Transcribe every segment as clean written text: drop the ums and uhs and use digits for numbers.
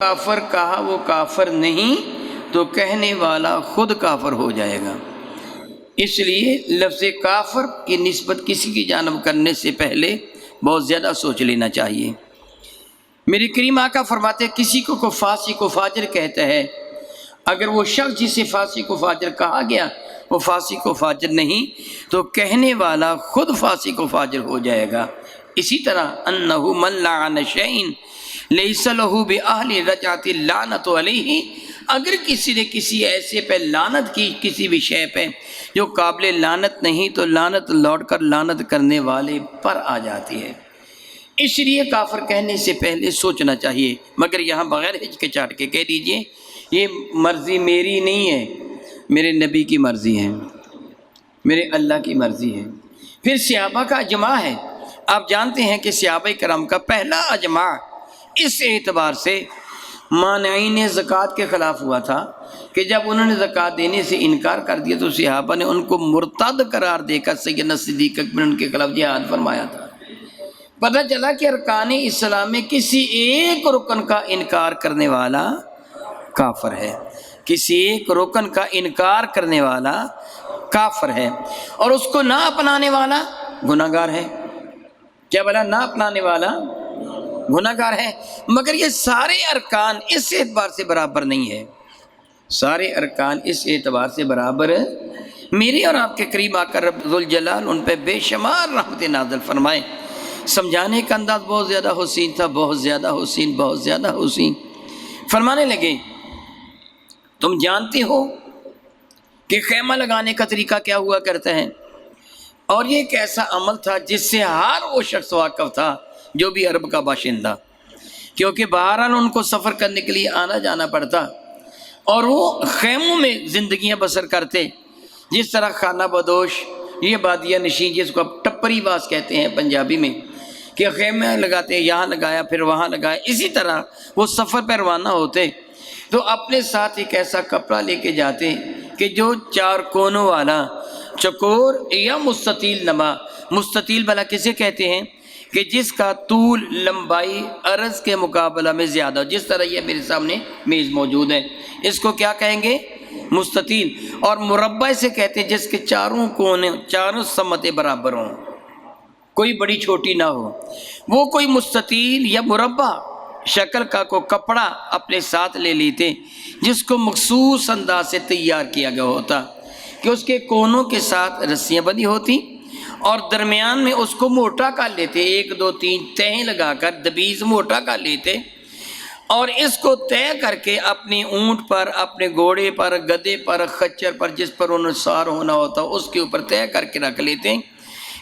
کافر کہا وہ کافر نہیں تو کہنے والا خود کافر ہو جائے گا۔ اس لیے لفظ کافر کی نسبت کسی کی جانب کرنے سے پہلے بہت زیادہ سوچ لینا چاہیے۔ میرے کریم آقا فرماتے ہیں کسی کو فاسق و فاجر کہتا ہے، اگر وہ شخص جسے فاسق و فاجر کہا گیا وہ فاسق و فاجر نہیں تو کہنے والا خود فاسق و فاجر ہو جائے گا۔ اسی طرح انہ من لعن شیئن لیس لہ بأہل رجعت اللعنۃ علیہ، اگر کسی نے کسی ایسے پہ لعنت کی کسی بھی شے پہ جو قابل لعنت نہیں تو لعنت لوٹ کر لعنت کرنے والے پر آ جاتی ہے۔ اس لیے کافر کہنے سے پہلے سوچنا چاہیے، مگر یہاں بغیر ہچکچاہٹ کے کہہ دیجئے یہ مرضی میری نہیں ہے، میرے نبی کی مرضی ہے، میرے اللہ کی مرضی ہے۔ پھر صحابہ کا اجماع ہے، آپ جانتے ہیں کہ صحابہ کرام کا پہلا اجماع اس اعتبار سے مانعین زکوٰۃ کے خلاف ہوا تھا کہ جب انہوں نے زکوٰۃ دینے سے انکار کر دیا تو صحابہ نے ان کو مرتد قرار دے کر سیدنا صدیق اکبر نے ان کے خلاف جہاد فرمایا تھا۔ پتہ چلا کہ ارکان اسلام میں کسی ایک رکن کا انکار کرنے والا کافر ہے، کسی ایک رکن کا انکار کرنے والا کافر ہے، اور اس کو نہ اپنانے والا گناہ گار ہے۔ کیا بلا؟ نہ اپنانے والا گناہ گار ہے۔ مگر یہ سارے ارکان اس اعتبار سے برابر نہیں ہے، سارے ارکان اس اعتبار سے برابر میرے اور آپ کے قریب آ کر رب ذوالجلال ان پہ بے شمار رحمت نازل فرمائے۔ سمجھانے کا انداز بہت زیادہ حسین تھا، بہت زیادہ حسین، بہت زیادہ حسین۔ فرمانے لگے تم جانتے ہو کہ خیمہ لگانے کا طریقہ کیا ہوا کرتا ہے، اور یہ ایک ایسا عمل تھا جس سے ہر وہ شخص واقف تھا جو بھی عرب کا باشندہ، کیونکہ بہرحال ان کو سفر کرنے کے لیے آنا جانا پڑتا اور وہ خیموں میں زندگیاں بسر کرتے، جس طرح خانہ بدوش یہ بادیہ نشین جس کو اب ٹپری باز کہتے ہیں پنجابی میں، کہ خیمے لگاتے ہیں، یہاں لگایا پھر وہاں لگایا، اسی طرح وہ سفر پر روانہ ہوتے تو اپنے ساتھ ایک ایسا کپڑا لے کے جاتے کہ جو چار کونوں والا، چکور یا مستطیل نما، مستطیل بھلا کسے کہتے ہیں کہ جس کا طول لمبائی عرض کے مقابلہ میں زیادہ ہو، جس طرح یہ میرے سامنے میز موجود ہے، اس کو کیا کہیں گے؟ مستطیل۔ اور مربع سے کہتے ہیں جس کے چاروں کونے، چاروں سمتیں برابر ہوں، کوئی بڑی چھوٹی نہ ہو، وہ کوئی مستطیل یا مربع شکل کا کو کپڑا اپنے ساتھ لے لیتے جس کو مخصوص انداز سے تیار کیا گیا ہوتا کہ اس کے کونوں کے ساتھ رسیاں بندھی ہوتی اور درمیان میں اس کو موٹا کر لیتے، 1 2 3 تہیں لگا کر دبیز موٹا کر لیتے، اور اس کو طے کر کے اپنے اونٹ پر، اپنے گھوڑے پر، گدے پر، خچر پر، جس پر انہیں سوار ہونا ہوتا اس کے اوپر طے کر کے رکھ لیتے،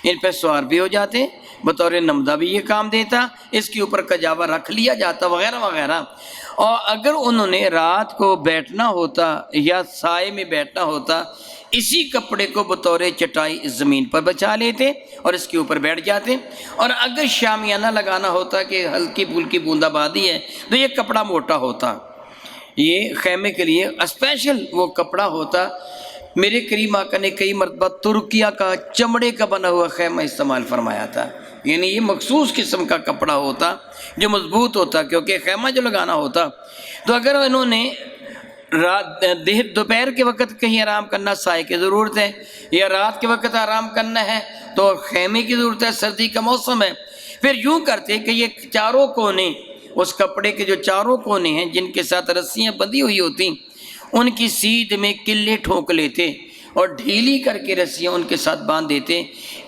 ان پہ سوار بھی ہو جاتے، بطور نمدہ بھی یہ کام دیتا، اس کے اوپر کجاوا رکھ لیا جاتا وغیرہ وغیرہ۔ اور اگر انہوں نے رات کو بیٹھنا ہوتا یا سائے میں بیٹھنا ہوتا، اسی کپڑے کو بطور چٹائی زمین پر بچھا لیتے اور اس کے اوپر بیٹھ جاتے، اور اگر شامیانہ لگانا ہوتا کہ ہلکی پھلکی بوندا بادی ہے تو یہ کپڑا موٹا ہوتا، یہ خیمے کے لیے اسپیشل وہ کپڑا ہوتا۔ میرے کریم آقا نے کئی مرتبہ ترکیہ کا چمڑے کا بنا ہوا خیمہ استعمال فرمایا تھا، یعنی یہ مخصوص قسم کا کپڑا ہوتا جو مضبوط ہوتا، کیونکہ خیمہ جو لگانا ہوتا تو اگر انہوں نے دوپہر کے وقت کہیں آرام کرنا، سائے کی ضرورت ہے، یا رات کے وقت آرام کرنا ہے تو خیمے کی ضرورت ہے، سردی کا موسم ہے، پھر یوں کرتے کہ یہ چاروں کونے، اس کپڑے کے جو چاروں کونے ہیں جن کے ساتھ رسیاں بندھی ہوئی ہوتی، ان کی سیدھ میں کلے ٹھونک لیتے اور ڈھیلی کر کے رسیاں ان کے ساتھ باندھ دیتے،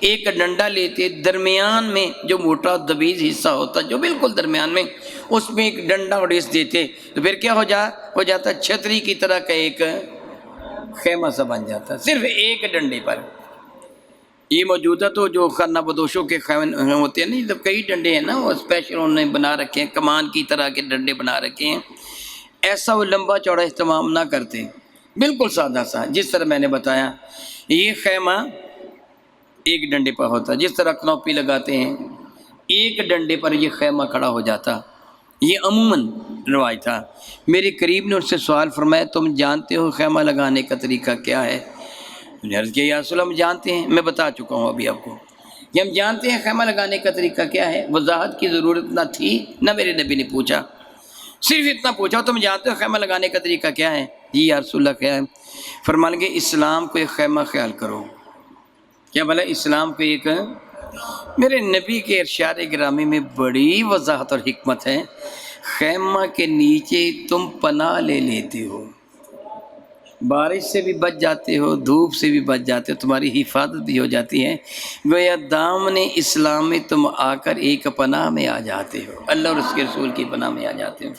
ایک ڈنڈا لیتے، درمیان میں جو موٹا دبیز حصہ ہوتا جو بالکل درمیان میں، اس میں ایک ڈنڈا اڑیس دیتے تو پھر کیا ہو جاتا چھتری کی طرح کا ایک خیمہ سا بن جاتا، صرف ایک ڈنڈے پر۔ یہ موجودہ تو جو خانہ بدوشوں کے خیمے ہوتے ہیں نا، جب کئی ڈنڈے ہیں نا، وہ اسپیشل انہوں نے بنا رکھے ہیں، کمان کی طرح کے ڈنڈے بنا رکھے ہیں، ایسا وہ لمبا چوڑا اہتمام نہ کرتے، بالکل سادہ سا جس طرح میں نے بتایا۔ یہ خیمہ ایک ڈنڈے پر ہوتا، جس طرح کنوپی لگاتے ہیں ایک ڈنڈے پر یہ خیمہ کھڑا ہو جاتا، یہ عموماً رواج تھا۔ میرے قریب نے اس سے سوال فرمایا تم جانتے ہو خیمہ لگانے کا طریقہ کیا ہے؟ میں نے عرض کیا یا رسول اللہ ہم جانتے ہیں، میں بتا چکا ہوں ابھی آپ کو کہ ہم جانتے ہیں خیمہ لگانے کا طریقہ کیا ہے، وضاحت کی ضرورت نہ تھی، نہ میرے نبی نے پوچھا۔ صرف اتنا پوچھا تم جانتے ہو خیمہ لگانے کا طریقہ کیا ہے؟ جی یا رسول اللہ کیا ہے؟ فرمان لگے اسلام کو ایک خیمہ خیال کرو. کیا بھلا اسلام کو ایک؟ میرے نبی کے ارشاد گرامی میں بڑی وضاحت اور حکمت ہے. خیمہ کے نیچے تم پناہ لے لیتے ہو، بارش سے بھی بچ جاتے ہو، دھوپ سے بھی بچ جاتے ہو، تمہاری حفاظت بھی ہو جاتی ہے. گویا دامن اسلام میں تم آ کر ایک پناہ میں آ جاتے ہو، اللہ اور اس کے رسول کی پناہ میں آ جاتے ہو.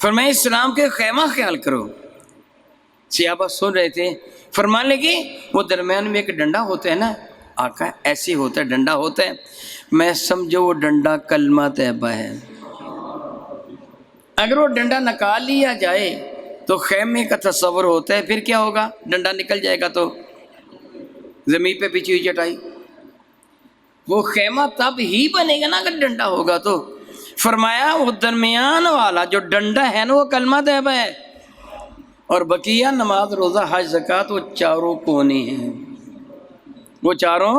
فرمایا اسلام کے خیمہ خیال کرو. صحابہ سن رہے تھے. فرمان لگے وہ درمیان میں ایک ڈنڈا ہوتا ہے نا آقا، ایسے ہوتا ہے، ڈنڈا ہوتا ہے، میں سمجھو وہ ڈنڈا کلمہ طیبہ ہے. اگر وہ ڈنڈا نکال لیا جائے تو خیمے کا تصور ہوتا ہے، پھر کیا ہوگا؟ ڈنڈا نکل جائے گا تو زمین پہ بچھی ہوئی چٹائی. وہ خیمہ تب ہی بنے گا نا اگر ڈنڈا ہوگا تو. فرمایا وہ درمیان والا جو ڈنڈا ہے نا وہ کلمہ طیبہ ہے، اور بقیہ نماز روزہ حج زکوٰۃ وہ چاروں کونے ہیں. وہ چاروں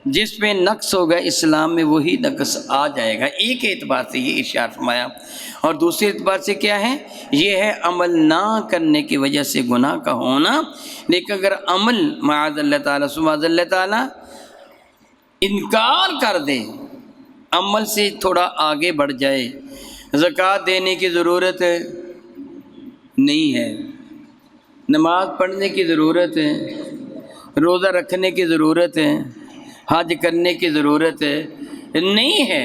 جس پہ نقص ہوگا اسلام میں وہی نقص آ جائے گا. ایک اعتبار سے یہ ارشاد فرمایا، اور دوسرے اعتبار سے کیا ہے؟ یہ ہے عمل نہ کرنے کی وجہ سے گناہ کا ہونا. لیکن اگر عمل معاذ اللہ تعالیٰ سبحان اللہ تعالیٰ انکار کر دے، عمل سے تھوڑا آگے بڑھ جائے، زکوٰۃ دینے کی ضرورت نہیں ہے، نماز پڑھنے کی ضرورت ہے، روزہ رکھنے کی ضرورت ہے، حج کرنے کی ضرورت ہے نہیں ہے،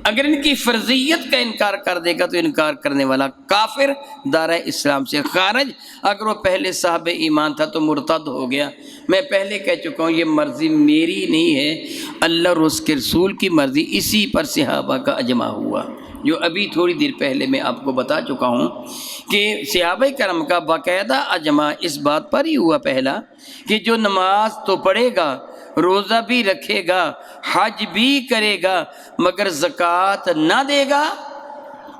اگر ان کی فرضیت کا انکار کر دے گا تو انکار کرنے والا کافر، دائرہ اسلام سے خارج. اگر وہ پہلے صاحب ایمان تھا تو مرتد ہو گیا. میں پہلے کہہ چکا ہوں یہ مرضی میری نہیں ہے، اللہ اور اس کے رسول کی مرضی. اسی پر صحابہ کا اجماع ہوا، جو ابھی تھوڑی دیر پہلے میں آپ کو بتا چکا ہوں کہ صحابہ کرام کا باقاعدہ اجماع اس بات پر ہی ہوا پہلا کہ جو نماز تو پڑھے گا، روزہ بھی رکھے گا، حج بھی کرے گا، مگر زکوٰۃ نہ دے گا،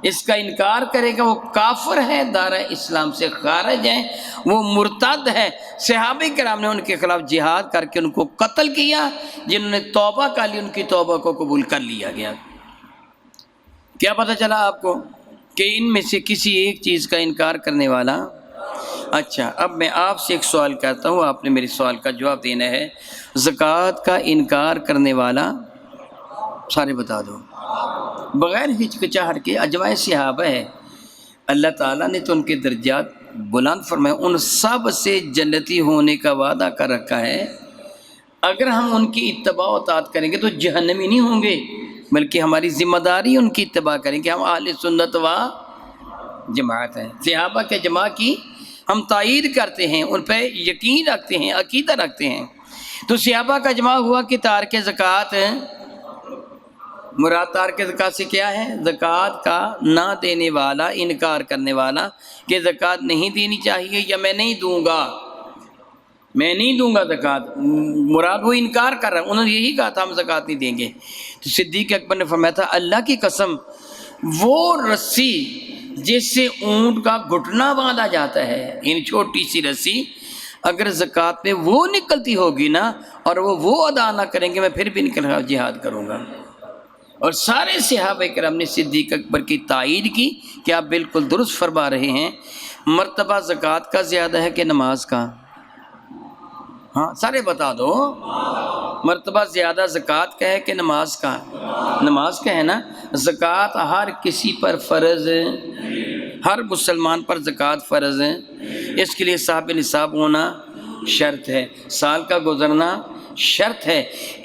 اس کا انکار کرے گا، وہ کافر ہے، دائرہ اسلام سے خارج ہے، وہ مرتد ہے. صحابہ کرام نے ان کے خلاف جہاد کر کے ان کو قتل کیا. جنہوں نے توبہ کر لی ان کی توبہ کو قبول کر لیا گیا. کیا پتہ چلا آپ کو کہ ان میں سے کسی ایک چیز کا انکار کرنے والا. اچھا، اب میں آپ سے ایک سوال کرتا ہوں، آپ نے میرے سوال کا جواب دینا ہے. زکوٰۃ کا انکار کرنے والا سارے بتا دو بغیر ہچکچاہٹ کے. اجماع صحابہ ہے، اللہ تعالیٰ نے تو ان کے درجات بلند فرمائے، ان سب سے جنتی ہونے کا وعدہ کر رکھا ہے. اگر ہم ان کی اتباع و اطاعت کریں گے تو جہنمی نہیں ہوں گے، بلکہ ہماری ذمہ داری ان کی اتباع کریں گے. ہم اہل سنت و جماعت ہیں، صحابہ کے جماع کی ہم تائید کرتے ہیں، ان پہ یقین رکھتے ہیں، عقیدہ رکھتے ہیں. تو صحابہ کا اجماع ہوا کہ تارک زکوٰۃ، مراد تارک زکوٰۃ سے کیا ہے؟ زکوٰۃ کا نہ دینے والا، انکار کرنے والا کہ زکوٰۃ نہیں دینی چاہیے یا میں نہیں دوں گا، میں نہیں دوں گا زکوٰۃ، مراد وہ انکار کر رہا ہے. انہوں نے یہی کہا تھا ہم زکوٰۃ نہیں دیں گے. تو صدیق اکبر نے فرمایا تھا اللہ کی قسم، وہ رسی جس سے اونٹ کا گھٹنا باندھا جاتا ہے، ان چھوٹی سی رسی، اگر زکوٰۃ میں وہ نکلتی ہوگی نا اور وہ ادا نہ کریں گے، میں پھر بھی ان کے خلاف جہاد کروں گا. اور سارے صحابہ کرام نے صدیق اکبر کی تائید کی کہ آپ بالکل درست فرما رہے ہیں. مرتبہ زکوٰۃ کا زیادہ ہے کہ نماز کا؟ ہاں سارے بتا دو. مرتبہ زیادہ زکوٰۃ کا ہے کہ نماز کا؟ نماز کا ہے نا. زکوٰۃ ہر کسی پر فرض ہے، ہر مسلمان پر زکوٰۃ فرض ہے. اس کے لیے صاحب نصاب ہونا شرط ہے، سال کا گزرنا شرط ہے.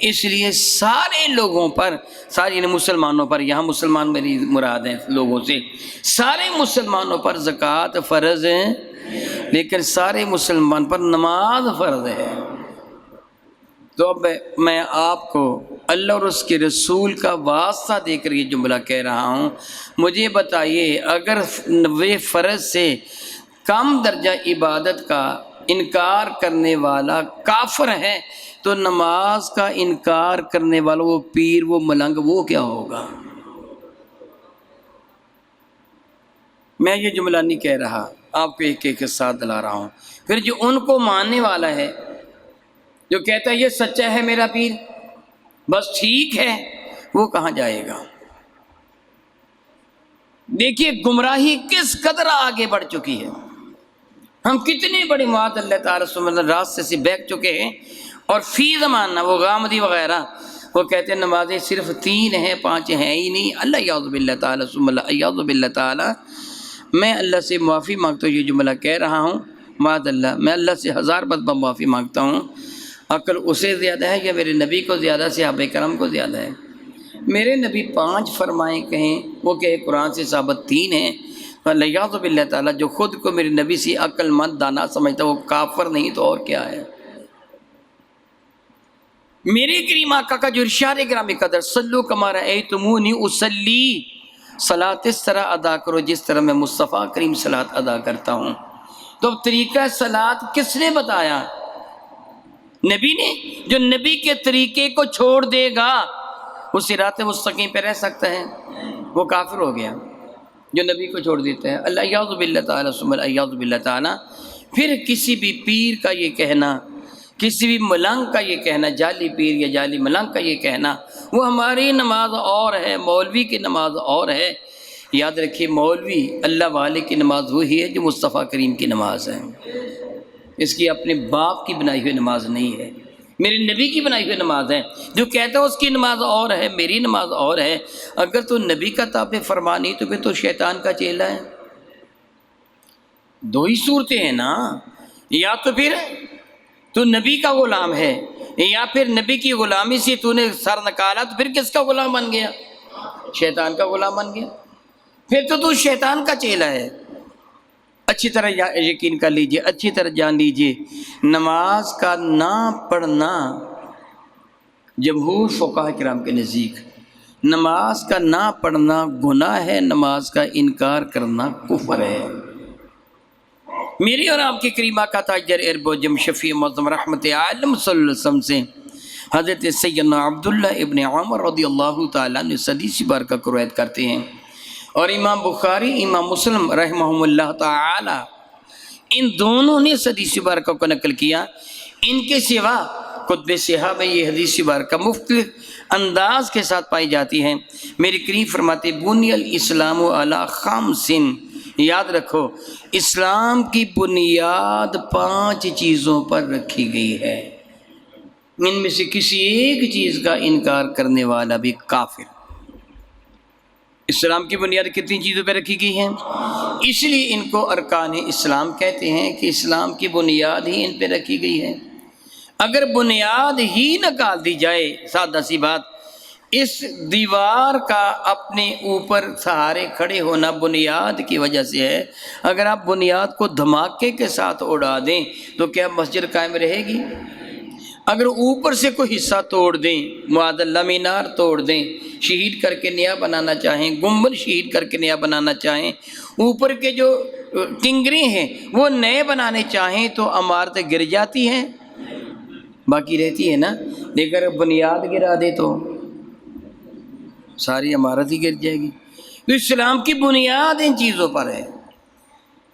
اس لیے سارے لوگوں پر، سارے یعنی مسلمانوں پر، یہاں مسلمان میری مراد ہے لوگوں سے، سارے مسلمانوں پر زکوٰۃ فرض ہے، لیکن سارے مسلمان پر نماز فرض ہے. تو اب میں آپ کو اللہ اور اس کے رسول کا واسطہ دے کر یہ جملہ کہہ رہا ہوں. مجھے بتائیے اگر وہ فرض سے کم درجہ عبادت کا انکار کرنے والا کافر ہے تو نماز کا انکار کرنے والا وہ پیر، وہ ملنگ، وہ کیا ہوگا؟ میں یہ جملہ نہیں کہہ رہا، آپ کو ایک ایک کے ساتھ دلا رہا ہوں. پھر جو ان کو ماننے والا ہے، جو کہتا ہے یہ سچا ہے میرا پیر، بس ٹھیک ہے، وہ کہاں جائے گا؟ دیکھیے گمراہی کس قدر آگے بڑھ چکی ہے، ہم کتنے بڑے معاذ اللہ تعالیٰ سبحانہ راستے سے بہک چکے ہیں۔ اور فی زمانہ وہ غامدی وغیرہ وہ کہتے ہیں نمازیں صرف 3 ہیں 5 ہیں ہی نہیں، اللہ یعوذ باللہ تعالیٰ ثم اللہ یعوذ باللہ تعالیٰ۔ میں اللہ سے معافی مانگتا ہوں، یہ جملہ کہہ رہا ہوں معاذ اللہ، میں اللہ سے 1000 مرتبہ معافی مانگتا ہوں، عقل اسے زیادہ ہے یا میرے نبی کو زیادہ، صحابہ کرام کو زیادہ ہے؟ میرے نبی 5 فرمائیں کہیں، وہ کہے قرآن سے ثابت 3 ہیں، الیاذ باللہ تعالیٰ جو خود کو میرے نبی سے عقل مند دانا سمجھتا وہ کافر نہیں تو اور کیا ہے؟ میرے کریم آقا کا جو ارشاد گرامی قدر صلو کما رأیتمونی اصلی، صلاۃ اس طرح ادا کرو جس طرح میں مصطفیٰ کریم صلاۃ ادا کرتا ہوں۔ تو طریقہ صلاۃ کس نے بتایا؟ نبی نے۔ جو نبی کے طریقے کو چھوڑ دے گا وہ صراط مستقیم پہ رہ سکتا ہے؟ وہ کافر ہو گیا جو نبی کو چھوڑ دیتا ہے، اللہ یعوذ باللہ تعالیٰ ثم یعوذ باللہ تعالیٰ۔ پھر کسی بھی پیر کا یہ کہنا، کسی بھی ملنگ کا یہ کہنا، جعلی پیر یا جعلی ملنگ کا یہ کہنا وہ ہماری نماز اور ہے، مولوی کی نماز اور ہے۔ یاد رکھیے مولوی اللہ والے کی نماز وہی ہے جو مصطفیٰ کریم کی نماز ہے، اس کی اپنے باپ کی بنائی ہوئی نماز نہیں ہے، میرے نبی کی بنائی ہوئی نماز ہے۔ جو کہتا ہے اس کی نماز اور ہے، میری نماز اور ہے۔ اگر تو نبی کا تابع فرما نہیں تو پھر تو شیطان کا چیلا ہے۔ 2 ہی صورتیں ہیں نا، یا تو پھر تو نبی کا غلام ہے، یا پھر نبی کی غلامی سے تو نے سر نکالا تو پھر کس کا غلام بن گیا؟ شیطان کا غلام بن گیا، پھر تو شیطان کا چیلا ہے۔ اچھی طرح یقین کر لیجئے، اچھی طرح جان لیجئے، نماز کا نہ پڑھنا جمہور فقہاء کرام کے نزدیک نماز کا نہ پڑھنا گناہ ہے، نماز کا انکار کرنا کفر ہے۔ میری اور آپ کے کریمہ کا تاجر ارب و جم شفیع معظم رحمت عالم صلی اللہ علیہ وسلم سے حضرت سیدنا عبداللہ ابن عمر رضی اللہ تعالیٰ نے حدیث مبارکہ کو روایت کرتے ہیں، اور امام بخاری امام مسلم رحمہم اللہ تعالی ان دونوں نے حدیث مبارکہ کو نقل کیا۔ ان کے سوا کتب صحابہ یہ حدیث مبارکہ مختلف انداز کے ساتھ پائی جاتی ہیں۔ میرے کریم فرماتے بنی الاسلام علی 5، یاد رکھو اسلام کی بنیاد 5 چیزوں پر رکھی گئی ہے، ان میں سے کسی ایک چیز کا انکار کرنے والا بھی کافر۔ اسلام کی بنیاد کتنی چیزوں پہ رکھی گئی ہیں؟ اس لیے ان کو ارکان اسلام کہتے ہیں کہ اسلام کی بنیاد ہی ان پہ رکھی گئی ہے۔ اگر بنیاد ہی نکال دی جائے، سادہ سی بات، اس دیوار کا اپنے اوپر سہارے کھڑے ہونا بنیاد کی وجہ سے ہے۔ اگر آپ بنیاد کو دھماکے کے ساتھ اڑا دیں تو کیا مسجد قائم رہے گی؟ اگر اوپر سے کوئی حصہ توڑ دیں، معاذ اللہ مینار توڑ دیں، شہید کر کے نیا بنانا چاہیں، گنبد شہید کر کے نیا بنانا چاہیں، اوپر کے جو ٹنگرے ہیں وہ نئے بنانے چاہیں تو عمارتیں گر جاتی ہیں، باقی رہتی ہے نا۔ لیکن اگر بنیاد گرا دے تو ساری عمارت ہی گر جائے گی۔ تو اسلام کی بنیاد ان چیزوں پر ہے،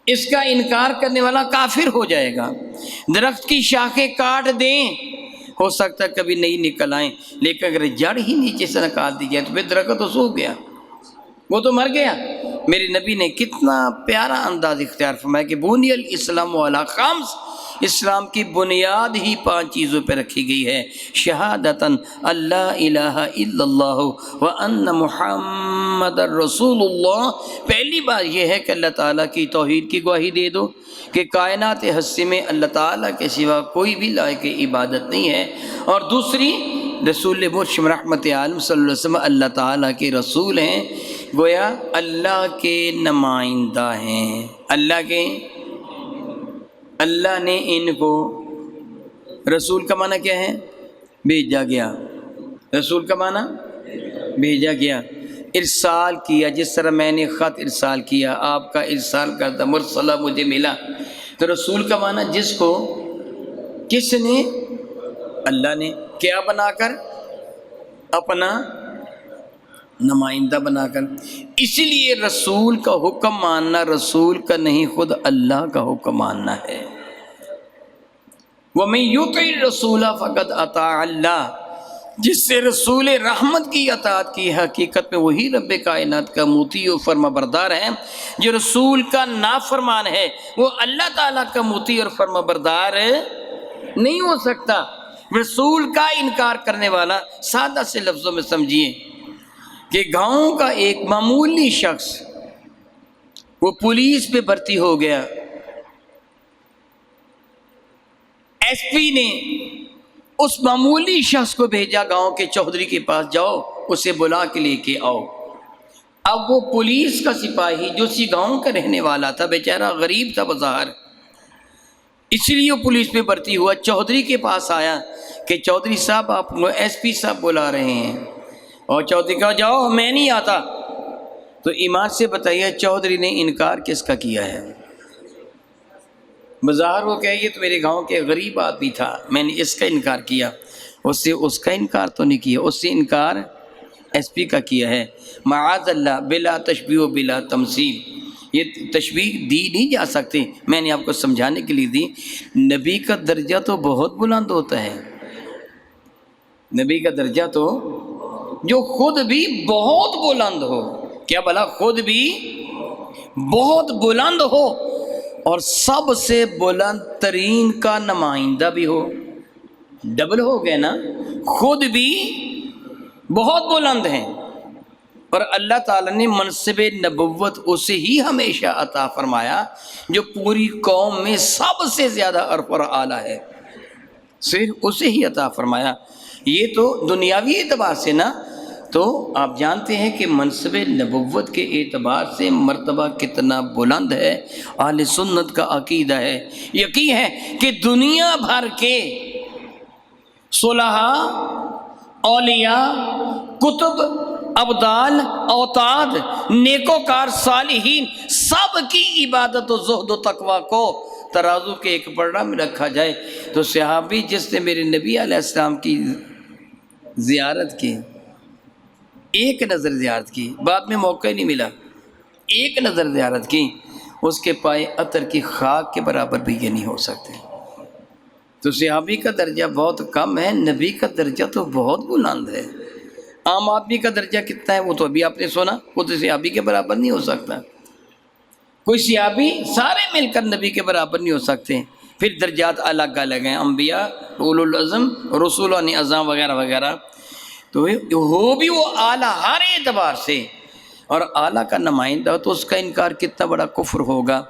اس کا انکار کرنے والا کافر ہو جائے گا۔ درخت کی شاخیں کاٹ دیں، ہو سکتا ہے کبھی نہیں نکل آئیں، لیکن اگر جڑ ہی نیچے سے نکال دی جائے تو پھر درخت تو سوکھ گیا، وہ تو مر گیا۔ میرے نبی نے کتنا پیارا انداز اختیار فرمایا کہ بنی الاسلام علی 5، اسلام کی بنیاد ہی 5 چیزوں پہ رکھی گئی ہے۔ شہادتاً اللہ الہ الا اللہ وان محمد رسول اللہ، پہلی بات یہ ہے کہ اللہ تعالیٰ کی توحید کی گواہی دے دو کہ کائنات ہستی میں اللہ تعالیٰ کے سوا کوئی بھی لائق عبادت نہیں ہے، اور دوسری رسول مرشد رحمت عالم صلی اللہ علیہ وسلم اللہ تعالیٰ کے رسول ہیں، گویا اللہ کے نمائندہ ہیں، اللہ نے ان کو، رسول کا معنی کیا ہے؟ بھیجا گیا، رسول کا معنی بھیجا گیا، ارسال کیا، جس طرح میں نے خط ارسال کیا، آپ کا ارسال کرتا، مرسلہ مجھے ملا۔ تو رسول کا معنی جس کو کس نے؟ اللہ نے، کیا بنا کر؟ اپنا نمائندہ بنا کر۔ اسی لیے رسول کا حکم ماننا رسول کا نہیں، خود اللہ کا حکم ماننا ہے۔ وَمَن يُطِعِ الرَّسُولَ فَقَدْ أَطَاعَ اللَّهَ، جس سے رسول رحمت کی اطاعت کی، حقیقت میں وہی رب کائنات کا مطیع و فرما بردار ہے۔ جو رسول کا نافرمان ہے وہ اللہ تعالیٰ کا مطیع اور فرما بردار نہیں ہو سکتا۔ رسول کا انکار کرنے والا، سادہ سے لفظوں میں سمجھیے کہ گاؤں کا ایک معمولی شخص وہ پولیس پہ بھرتی ہو گیا، ایس پی نے اس معمولی شخص کو بھیجا گاؤں کے چودھری کے پاس، جاؤ اسے بلا کے لے کے آؤ۔ اب وہ پولیس کا سپاہی جو اسی گاؤں کا رہنے والا تھا، بیچارہ غریب تھا بظاہر، اس لیے وہ پولیس پہ بھرتی ہوا، چودھری کے پاس آیا کہ چودھری صاحب آپ کو ایس پی صاحب بلا رہے ہیں، اور چودھری کہا جاؤ میں نہیں آتا۔ تو ایمان سے بتائیے چودھری نے انکار کس کا کیا ہے؟ بظاہر وہ کہے یہ تو میرے گاؤں کے غریب آدمی تھا، میں نے اس کا انکار کیا، اس سے اس کا انکار تو نہیں کیا، اس سے انکار ایس پی کا کیا ہے۔ معاذ اللہ، بلا تشبیہ و بلا تمثیل، یہ تشبیہ دی نہیں جا سکتی، میں نے آپ کو سمجھانے کے لیے دی۔ نبی کا درجہ تو بہت بلند ہوتا ہے، نبی کا درجہ تو جو خود بھی بہت بلند ہو، کیا بھلا خود بھی بہت بلند ہو اور سب سے بلند ترین کا نمائندہ بھی ہو، ڈبل ہو گئے نا، خود بھی بہت بلند ہیں اور اللہ تعالیٰ نے منصب نبوت اسے ہی ہمیشہ عطا فرمایا جو پوری قوم میں سب سے زیادہ عرف اور اعلیٰ ہے، صرف اسے ہی عطا فرمایا۔ یہ تو دنیاوی اعتبار سے نا، تو آپ جانتے ہیں کہ منصب نبوت کے اعتبار سے مرتبہ کتنا بلند ہے۔ اہل سنت کا عقیدہ ہے، یقین ہے کہ دنیا بھر کے صلحاء، اولیاء، کتب، ابدال، اوتاد، نیکوکار، صالحین، سب کی عبادت و زہد و تقوی کو ترازو کے ایک پلڑا میں رکھا جائے تو صحابی جس نے میرے نبی علیہ السلام کی زیارت کی، ایک نظر زیارت کی، بعد میں موقع نہیں ملا، ایک نظر زیارت کی، اس کے پائے عطر کی خاک کے برابر بھی یہ نہیں ہو سکتے۔ تو صحابی کا درجہ بہت کم ہے، نبی کا درجہ تو بہت بلند ہے۔ عام آدمی کا درجہ کتنا ہے وہ تو ابھی آپ نے سنا، وہ تو صحابی کے برابر نہیں ہو سکتا، کوئی صحابی سارے مل کر نبی کے برابر نہیں ہو سکتے۔ پھر درجات الگ الگ ہیں، انبیاء، اولو العزم، رسولان اعظم وغیرہ وغیرہ، تو ہو بھی وہ اعلیٰ ہر اعتبار سے، اور اعلیٰ کا نمائندہ ہو تو اس کا انکار کتنا بڑا کفر ہوگا۔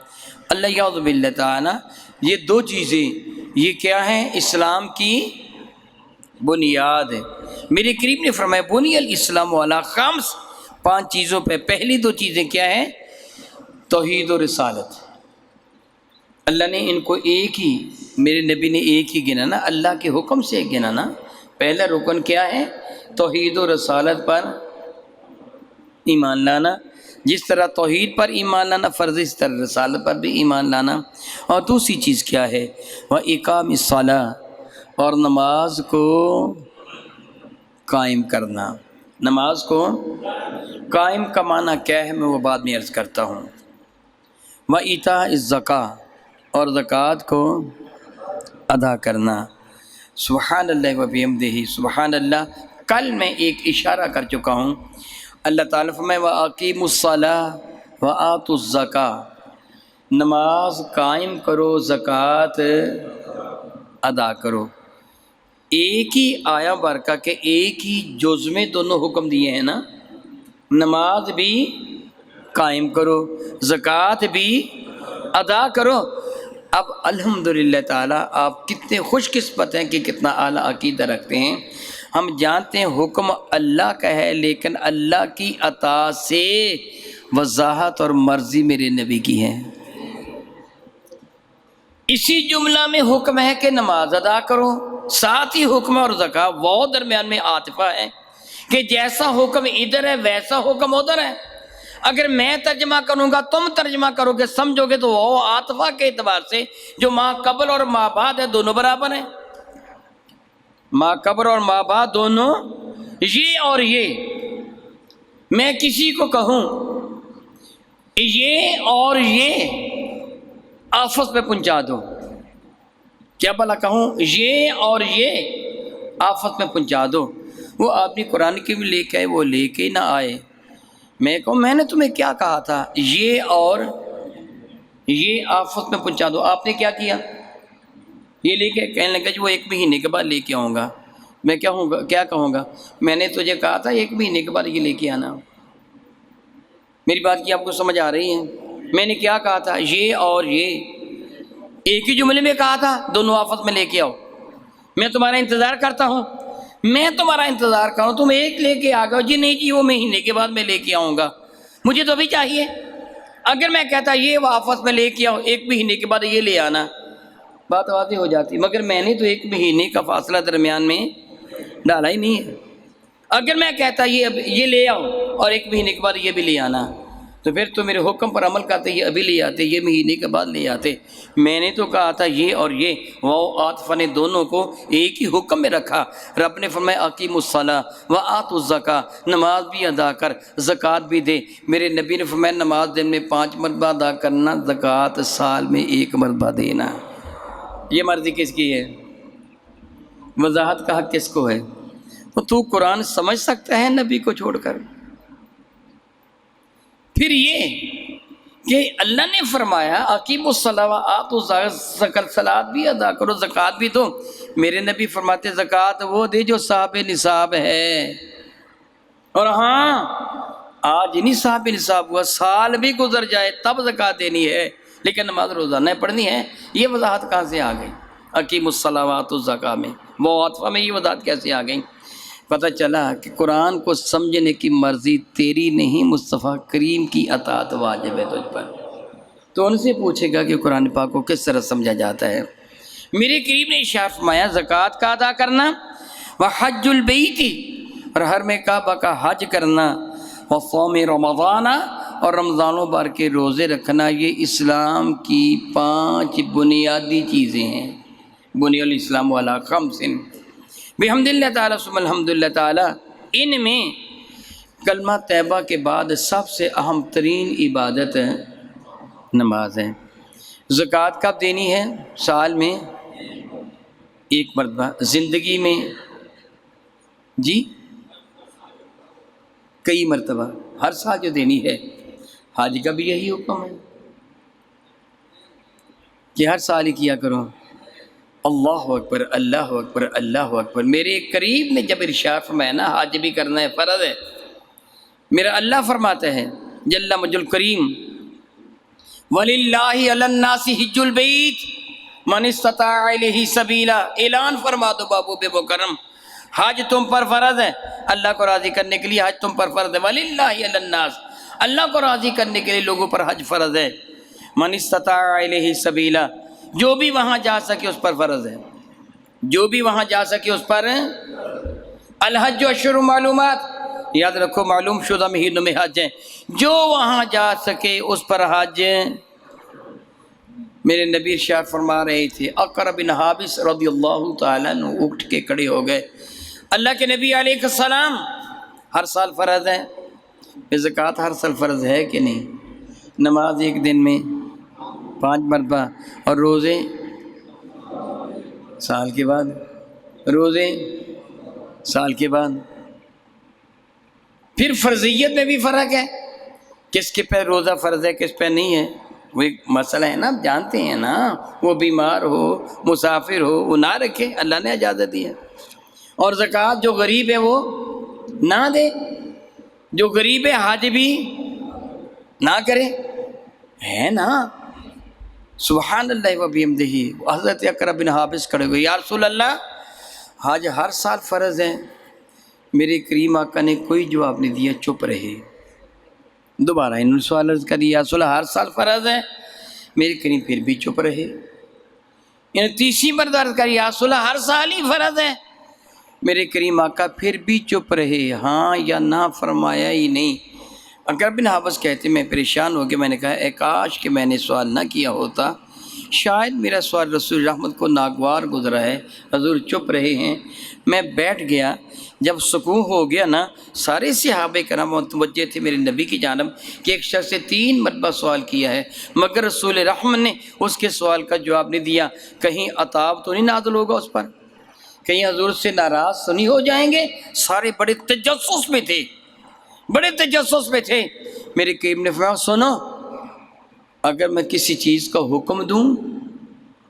اللہ یعوذ باللہ تعالیٰ، یہ دو چیزیں یہ کیا ہیں؟ اسلام کی بنیاد ہے۔ میرے کریم نے فرمایا بنی الاسلام علی خمس، 5 چیزوں پہ۔ پہلی 2 چیزیں کیا ہیں؟ توحید و رسالت۔ اللہ نے ان کو ایک ہی، میرے نبی نے ایک ہی گنا نا، اللہ کے حکم سے ایک گنا نا۔ پہلا رکن کیا ہے؟ توحید و رسالت پر ایمان لانا، جس طرح توحید پر ایمان لانا فرض، اس طرح رسالت پر بھی ایمان لانا۔ اور دوسری چیز کیا ہے؟ وَإِقَامِ الصَّلَاةِ، اور نماز کو قائم کرنا۔ نماز کو قائم کا معنی کیا ہے میں وہ بعد میں عرض کرتا ہوں۔ وَإِيتَاءِ الزَّکَاةِ، اور زکوٰۃ کو ادا کرنا۔ سبحان اللہ وبحمدہ، سبحان اللہ۔ کل میں ایک اشارہ کر چکا ہوں، اللہ تعالیٰ فرمائے وَأَقِیمُوا الصَّلَاةَ وَآتُوا الزَّکَاةَ، نماز قائم کرو، زکوٰۃ ادا کرو۔ ایک ہی آیا برکہ کہ ایک ہی جز میں دونوں حکم دیے ہیں نا، نماز بھی قائم کرو، زکوٰۃ بھی ادا کرو۔ اب الحمدللہ تعالیٰ آپ کتنے خوش قسمت ہیں کہ کتنا اعلیٰ عقیدہ رکھتے ہیں۔ ہم جانتے ہیں حکم اللہ کا ہے، لیکن اللہ کی عطا سے وضاحت اور مرضی میرے نبی کی ہے۔ اسی جملہ میں حکم ہے کہ نماز ادا کرو، ساتھ ہی حکم اور زکوٰۃ، وہ درمیان میں عاطفہ ہے کہ جیسا حکم ادھر ہے ویسا حکم ادھر ہے۔ اگر میں ترجمہ کروں گا تم ترجمہ کرو گے سمجھو گے تو وہ عاطفہ کے اعتبار سے جو ماں قبل اور ماں بعد ہے دونوں برابر ہیں۔ ماں قبل اور ماں بعد دونوں، یہ اور یہ، میں کسی کو کہوں یہ اور یہ آفس میں پہنچا دو، کیا بھلا کہوں یہ اور یہ آفس میں پہنچا دو، وہ آدمی قرآن کی بھی لے کے آئے، وہ لے کے نہ آئے۔ میں کہوں میں نے تمہیں کیا کہا تھا، یہ اور یہ آفت میں پہنچا دو، آپ نے کیا کیا؟ یہ لے کے کہنے لگا جی وہ 1 مہینے کے بعد لے کے آؤں گا۔ میں کیا کہوں گا، میں نے تجھے کہا تھا 1 مہینے کے بعد یہ لے کے آنا۔ میری بات کی آپ کو سمجھ آ رہی ہے؟ میں نے کیا کہا تھا، یہ اور یہ ایک ہی جملے میں کہا تھا، دونوں آفت میں لے کے آؤ۔ میں تمہارا انتظار کرتا ہوں، میں تمہارا انتظار کروں، تم ایک لے کے آ گئے، جی نہیں جی وہ مہینے کے بعد میں لے کے آؤں گا، مجھے تو ابھی چاہیے۔ اگر میں کہتا یہ وہ آفت میں لے کے آؤ، 1 مہینے کے بعد یہ لے آنا، بات واضح ہو جاتی، مگر میں نے تو 1 مہینے کا فاصلہ درمیان میں ڈالا ہی نہیں ہے۔ اگر میں کہتا یہ لے آؤ اور 1 مہینے کے بعد یہ بھی لے آنا، تو پھر تو میرے حکم پر عمل کرتے، یہ ابھی لے آتے، یہ مہینے کے بعد لے آتے۔ میں نے تو کہا تھا یہ اور یہ، واو عاطف نے دونوں کو ایک ہی حکم میں رکھا۔ رب نے فرمایا اقیموا الصلاۃ وآتوا الزکاۃ، نماز بھی ادا کر، زکوٰۃ بھی دے۔ میرے نبی نے فرمایا نماز دن میں 5 مرتبہ ادا کرنا، زکوٰۃ سال میں 1 مرتبہ دینا۔ یہ مرضی کس کی ہے؟ وضاحت کا حق کس کو ہے؟ تو قرآن سمجھ سکتا ہے نبی کو چھوڑ کر؟ پھر یہ کہ اللہ نے فرمایا اقیموا الصلاۃ وآتوا الزکاۃ، صلاۃ بھی ادا کرو، زکوٰۃ بھی دو۔ میرے نبی فرماتے زکوٰۃ وہ دے جو صاحب نصاب ہے، اور ہاں آج نہیں صاحب نصاب ہوا، سال بھی گزر جائے تب زکوٰۃ دینی ہے، لیکن نماز روزانہ پڑھنی ہے۔ یہ وضاحت کہاں سے آ گئی اقیموا الصلاۃ وآتوا الزکاۃ میں؟ مواطفہ میں یہ وضاحت کیسے آ گئی؟ پتہ چلا کہ قرآن کو سمجھنے کی مرضی تیری نہیں، مصطفیٰ کریم کی اطاعت واجب ہے تجھ پر۔ تو ان سے پوچھے گا کہ قرآن پاک کو کس طرح سمجھا جاتا ہے؟ میرے کریم نے ارشاد فرمایا زکوٰۃ کا ادا کرنا، وحج البیت، اور حرم کعبہ کا حج کرنا، وصوم رمضان، اور رمضان و بار کے روزے رکھنا، یہ اسلام کی 5 بنیادی چیزیں ہیں۔ بنی الاسلام علی 5 بحمد اللہ تعالیٰ ثم الحمد للہ تعالیٰ۔ ان میں کلمہ طیبہ کے بعد سب سے اہم ترین عبادت نماز ہے۔ زکوٰۃ کب دینی ہے؟ سال میں 1 مرتبہ، زندگی میں جی کئی مرتبہ، ہر سال جو دینی ہے۔ حج کا بھی یہی حکم ہے کہ ہر سال ہی کیا کرو۔ اللہ اکبر اللہ اکبر اللہ اکبر۔ میرے قریب نے جب ارشاد فرمایا نا حج بھی کرنا ہے، فرض ہے، میرا اللہ فرماتا ہے جل مجد الکریم وَلِلَّهِ عَلَى النَّاسِ حِجُّ الْبَيْتِ مَنِ اسْتَطَاعَ إِلَيْهِ سَبِيلًا۔ اعلان فرما دو بابو مکرم، حج تم پر فرض ہے، اللہ کو راضی کرنے کے لیے حج تم پر فرض ہے۔ وَلِلَّهِ عَلَى النَّاسِ، اللہ کو راضی کرنے کے لیے لوگوں پر حج فرض ہے۔ مَنِ اسْتَطَاعَ إِلَيْهِ سَبِيلًا، جو بھی وہاں جا سکے اس پر فرض ہے، جو بھی وہاں جا سکے اس پر۔ الحج اشہر معلومات، یاد رکھو معلوم شدہ مہینوں میں حج ہے، جو وہاں جا سکے اس پر حج۔ میرے نبی ارشاد فرما رہے تھے، اقرع بن حابس رضی اللہ تعالیٰ عنہ اٹھ کے کھڑے ہو گئے، اللہ کے نبی علیہ السلام ہر سال فرض ہے، زکوٰۃ ہر سال فرض ہے کہ نہیں؟ نماز 1 دن میں 5 مرتبہ، اور روزے سال کے بعد، روزے سال کے بعد۔ پھر فرضیت میں بھی فرق ہے، کس کے پہ روزہ فرض ہے کس پہ نہیں ہے، وہ ایک مسئلہ ہے نا، آپ جانتے ہیں نا، وہ بیمار ہو مسافر ہو وہ نہ رکھے، اللہ نے اجازت دی ہے۔ اور زکوٰۃ جو غریب ہے وہ نہ دے، جو غریب ہے حج بھی نہ کرے، ہے نا۔ سبحان اللہ و بحمدہ۔ حضرت اقرع بن حابس کھڑے ہوئے، یا رسول اللہ حج ہر سال فرض ہے۔ میرے کریم آقا نے کوئی جواب نہیں دیا، چپ رہے۔ دوبارہ انہوں نے سوال عرض کر، یا رسول اللہ ہر سال فرض ہے، میرے کریم پھر بھی چپ رہے۔ انہوں نے تیسری مرتبہ عرض کر، یا رسول اللہ ہر سال ہی فرض ہے، میرے کریم آقا پھر بھی چپ رہے، ہاں یا نہ فرمایا ہی نہیں۔ اقرع بن حابس کہتے میں پریشان ہو کے میں نے کہا اے کاش کہ میں نے سوال نہ کیا ہوتا، شاید میرا سوال رسول رحمت کو ناگوار گزرا ہے، حضور چپ رہے ہیں۔ میں بیٹھ گیا، جب سکون ہو گیا نا، سارے صحابہ کرام متوجہ تھے میرے نبی کی جانب کہ ایک شخص سے 3 مرتبہ سوال کیا ہے، مگر رسول رحمت نے اس کے سوال کا جواب نہیں دیا، کہیں عذاب تو نہیں نازل ہوگا اس پر۔ کہیں حضور سے ناراض تو نہیں ہو جائیں گے؟ سارے بڑے تجسس میں تھے، بڑے تجسس میں تھے۔ میرے کریم نے فرمایا سنو، اگر میں کسی چیز کا حکم دوں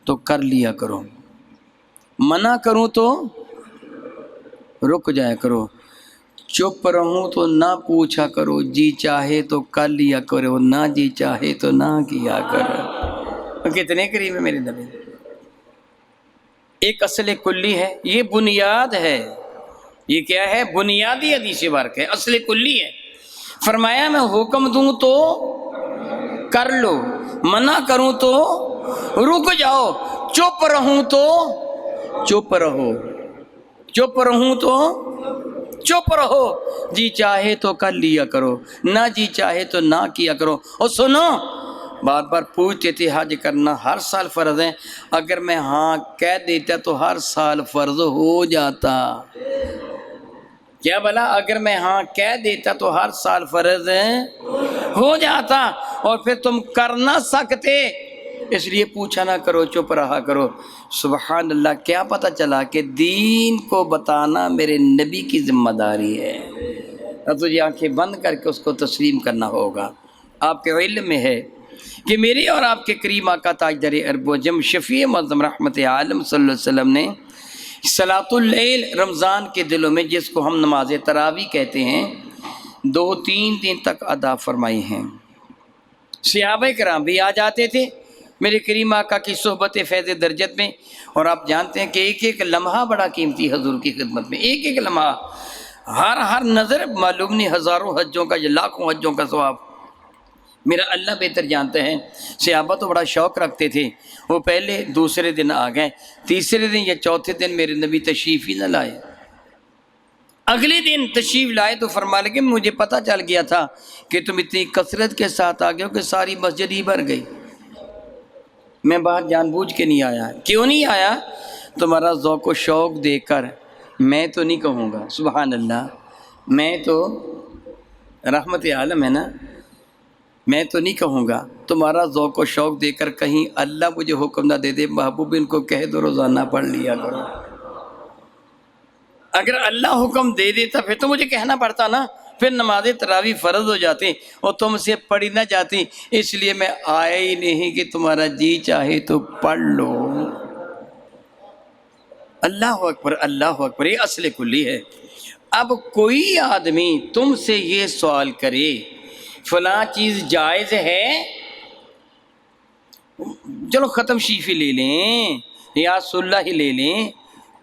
تو کر لیا کرو، منع کروں تو رک جایا کرو، چپ رہوں تو نہ پوچھا کرو، جی چاہے تو کر لیا کرو، نہ جی چاہے تو نہ کیا کرو۔ کتنے قریب ہے میرے نبی۔ ایک اصل کلی ہے، یہ بنیاد ہے، یہ کیا ہے؟ بنیادی حدیث مبارک ہے، اصل کلی ہے۔ فرمایا میں حکم دوں تو کر لو، منع کروں تو رک جاؤ، چپ رہوں تو چپ رہو، چپ رہوں تو چپ رہو، جی چاہے تو کر لیا کرو، نہ جی چاہے تو نہ کیا کرو۔ اور سنو، بار بار پوچھتے تھے حج کرنا ہر سال فرض ہے، اگر میں ہاں کہہ دیتا تو ہر سال فرض ہو جاتا۔ کیا بلا اگر میں ہاں کہہ دیتا تو ہر سال فرض ہو جاتا، اور پھر تم کر نہ سکتے، اس لیے پوچھا نہ کرو، چپ رہا کرو۔ سبحان اللہ، کیا پتہ چلا کہ دین کو بتانا میرے نبی کی ذمہ داری ہے، اب تجھے آنکھیں بند کر کے اس کو تسلیم کرنا ہوگا۔ آپ کے علم میں ہے کہ میرے اور آپ کے کریم آقا تاجدار عرب و عجم شفیع معظم رحمت عالم صلی اللہ علیہ وسلم نے صلاۃ اللیل رمضان کے دنوں میں، جس کو ہم نماز تراویح کہتے ہیں، 2-3 دن تک ادا فرمائی ہیں۔ صحابہ کرام بھی آ جاتے تھے میرے کریم آقا کی صحبت فیض درجت میں، اور آپ جانتے ہیں کہ ایک ایک لمحہ بڑا قیمتی حضور کی خدمت میں، ایک ایک لمحہ، ہر نظر معلوم نہیں ہزاروں حجوں کا یا لاکھوں حجوں کا ثواب میرا اللہ بہتر جانتا ہے۔ صحابہ تو بڑا شوق رکھتے تھے، وہ پہلے دوسرے دن آ گئے، تیسرے دن یا چوتھے دن میرے نبی تشریف ہی نہ لائے، اگلے دن تشریف لائے تو فرما لگے مجھے پتہ چل گیا تھا کہ تم اتنی کثرت کے ساتھ آ گئے ہو کہ ساری مسجد ہی بھر گئی، میں باہر جان بوجھ کے نہیں آیا۔ کیوں نہیں آیا؟ تمہارا ذوق و شوق دیکھ کر میں تو نہیں کہوں گا، سبحان اللہ، میں تو رحمت عالم ہے نا، میں تو نہیں کہوں گا، تمہارا ذوق و شوق دے کر کہیں اللہ مجھے حکم نہ دے دے محبوب ان کو کہہ دو روزانہ پڑھ لیا کرو۔ اگر اللہ حکم دے دیتا پھر تو مجھے کہنا پڑتا نا، پھر نماز تراویح فرض ہو جاتی اور تم سے پڑھی نہ جاتی، اس لیے میں آیا ہی نہیں کہ تمہارا جی چاہے تو پڑھ لو۔ اللہ اکبر، اللہ اکبر، یہ اصل کلی ہے۔ اب کوئی آدمی تم سے یہ سوال کرے فلاں چیز جائز ہے، چلو ختم شریف ہی لے لیں یا صلح ہی لے لیں،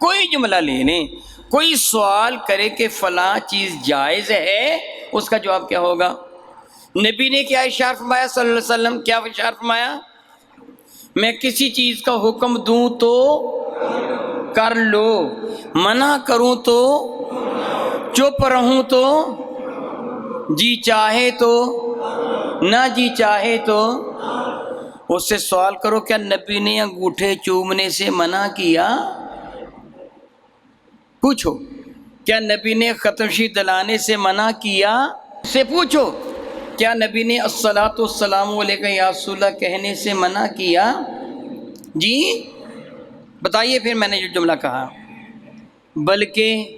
کوئی جملہ لے لیں، کوئی سوال کرے کہ فلاں چیز جائز ہے، اس کا جواب کیا ہوگا؟ نبی نے کیا ارشاد فرمایا صلی اللہ علیہ وسلم؟ کیا ارشاد فرمایا؟ میں کسی چیز کا حکم دوں تو کر لو، منع کروں تو چپ رہوں تو جی چاہے تو نہ جی چاہے تو۔ اس سے سوال کرو کیا نبی نے انگوٹھے چومنے سے منع کیا؟ پوچھو، کیا نبی نے ختم شریف دلانے سے منع کیا؟ اس سے پوچھو، کیا نبی نے الصلاۃ والسلام علیک یا رسول اللہ کہنے سے منع کیا؟ جی بتائیے پھر میں نے جو جملہ کہا، بلکہ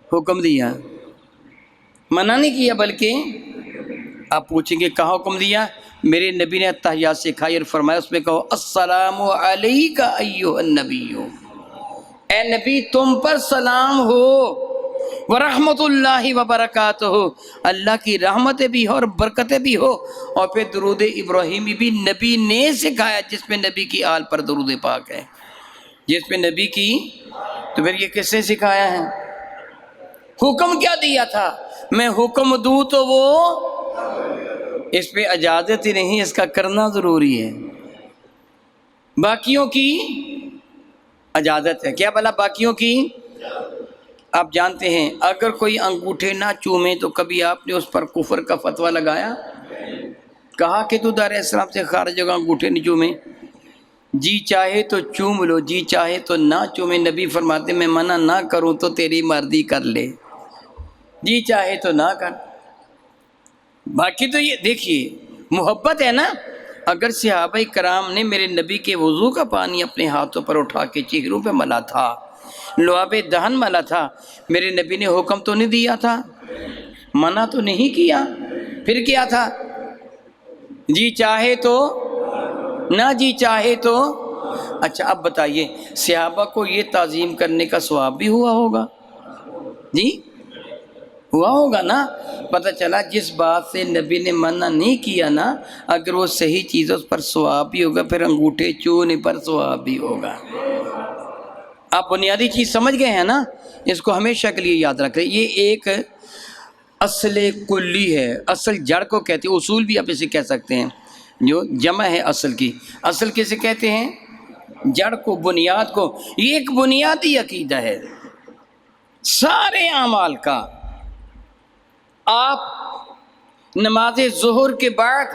حکم دیا، منع نہیں کیا، بلکہ آپ پوچھیں گے کہاں حکم دیا؟ میرے نبی نے تحیات سکھائی اور فرمایا، اس میں کہو السلام علیک ایھا النبی، اے نبی تم پر سلام ہو، ورحمۃ اللہ وبرکاتہ، اللہ کی رحمتیں بھی ہو اور برکتیں بھی ہو۔ اور پھر درود ابراہیمی بھی نبی نے سکھایا، جس میں نبی کی آل پر درود پاک ہے، جس میں نبی کی، تو پھر یہ کس نے سکھایا ہے؟ حکم کیا دیا تھا؟ میں حکم دوں تو وہ، اس پہ اجازت ہی نہیں، اس کا کرنا ضروری ہے۔ باقیوں کی اجازت ہے، کیا بھلا باقیوں کی؟ آپ جانتے ہیں اگر کوئی انگوٹھے نہ چومے تو کبھی آپ نے اس پر کفر کا فتویٰ لگایا؟ کہا کہ تو دار اسلام سے خارج ہوگا، انگوٹھے نہیں چومے، جی چاہے تو چوم لو، جی چاہے تو نہ چومے۔ نبی فرماتے میں منع نہ کروں تو تیری مرضی کر لے، جی چاہے تو نہ کر۔ باقی تو یہ دیکھیے محبت ہے نا، اگر صحابہ کرام نے میرے نبی کے وضو کا پانی اپنے ہاتھوں پر اٹھا کے چہروں پہ ملا تھا لعاب دہن والا تھا، میرے نبی نے حکم تو نہیں دیا تھا، منع تو نہیں کیا، پھر کیا تھا؟ جی چاہے تو نہ جی چاہے تو۔ اچھا اب بتائیے صحابہ کو یہ تعظیم کرنے کا ثواب بھی ہوا ہوگا؟ جی ہوا ہوگا نا؟ پتہ چلا جس بات سے نبی نے منع نہیں کیا نا، اگر وہ صحیح چیز اس پر ثواب بھی ہوگا، پھر انگوٹھے چونے پر ثواب بھی ہوگا۔ آپ بنیادی چیز سمجھ گئے ہیں نا؟ اس کو ہمیشہ کے لیے یاد رکھ رہے، یہ ایک اصل کلی ہے، اصل جڑ کو کہتے ہیں، اصول بھی آپ اسے کہہ سکتے ہیں، جو جمع ہے اصل کی۔ اصل کسے کہتے ہیں؟ جڑ کو، بنیاد کو۔ یہ ایک بنیادی عقیدہ ہے سارے اعمال کا۔ آپ نماز ظہر کے بعد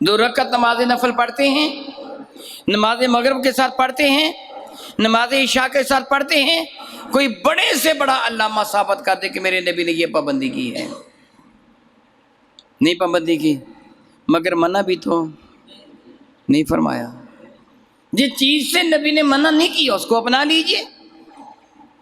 2 رکعت نماز نفل پڑھتے ہیں، نماز مغرب کے ساتھ پڑھتے ہیں، نماز عشاء کے ساتھ پڑھتے ہیں، کوئی بڑے سے بڑا علامہ ثابت کر دے کہ میرے نبی نے یہ پابندی کی ہے، نہیں پابندی کی، مگر منع بھی تو نہیں فرمایا۔ جس چیز سے نبی نے منع نہیں کیا اس کو اپنا لیجئے،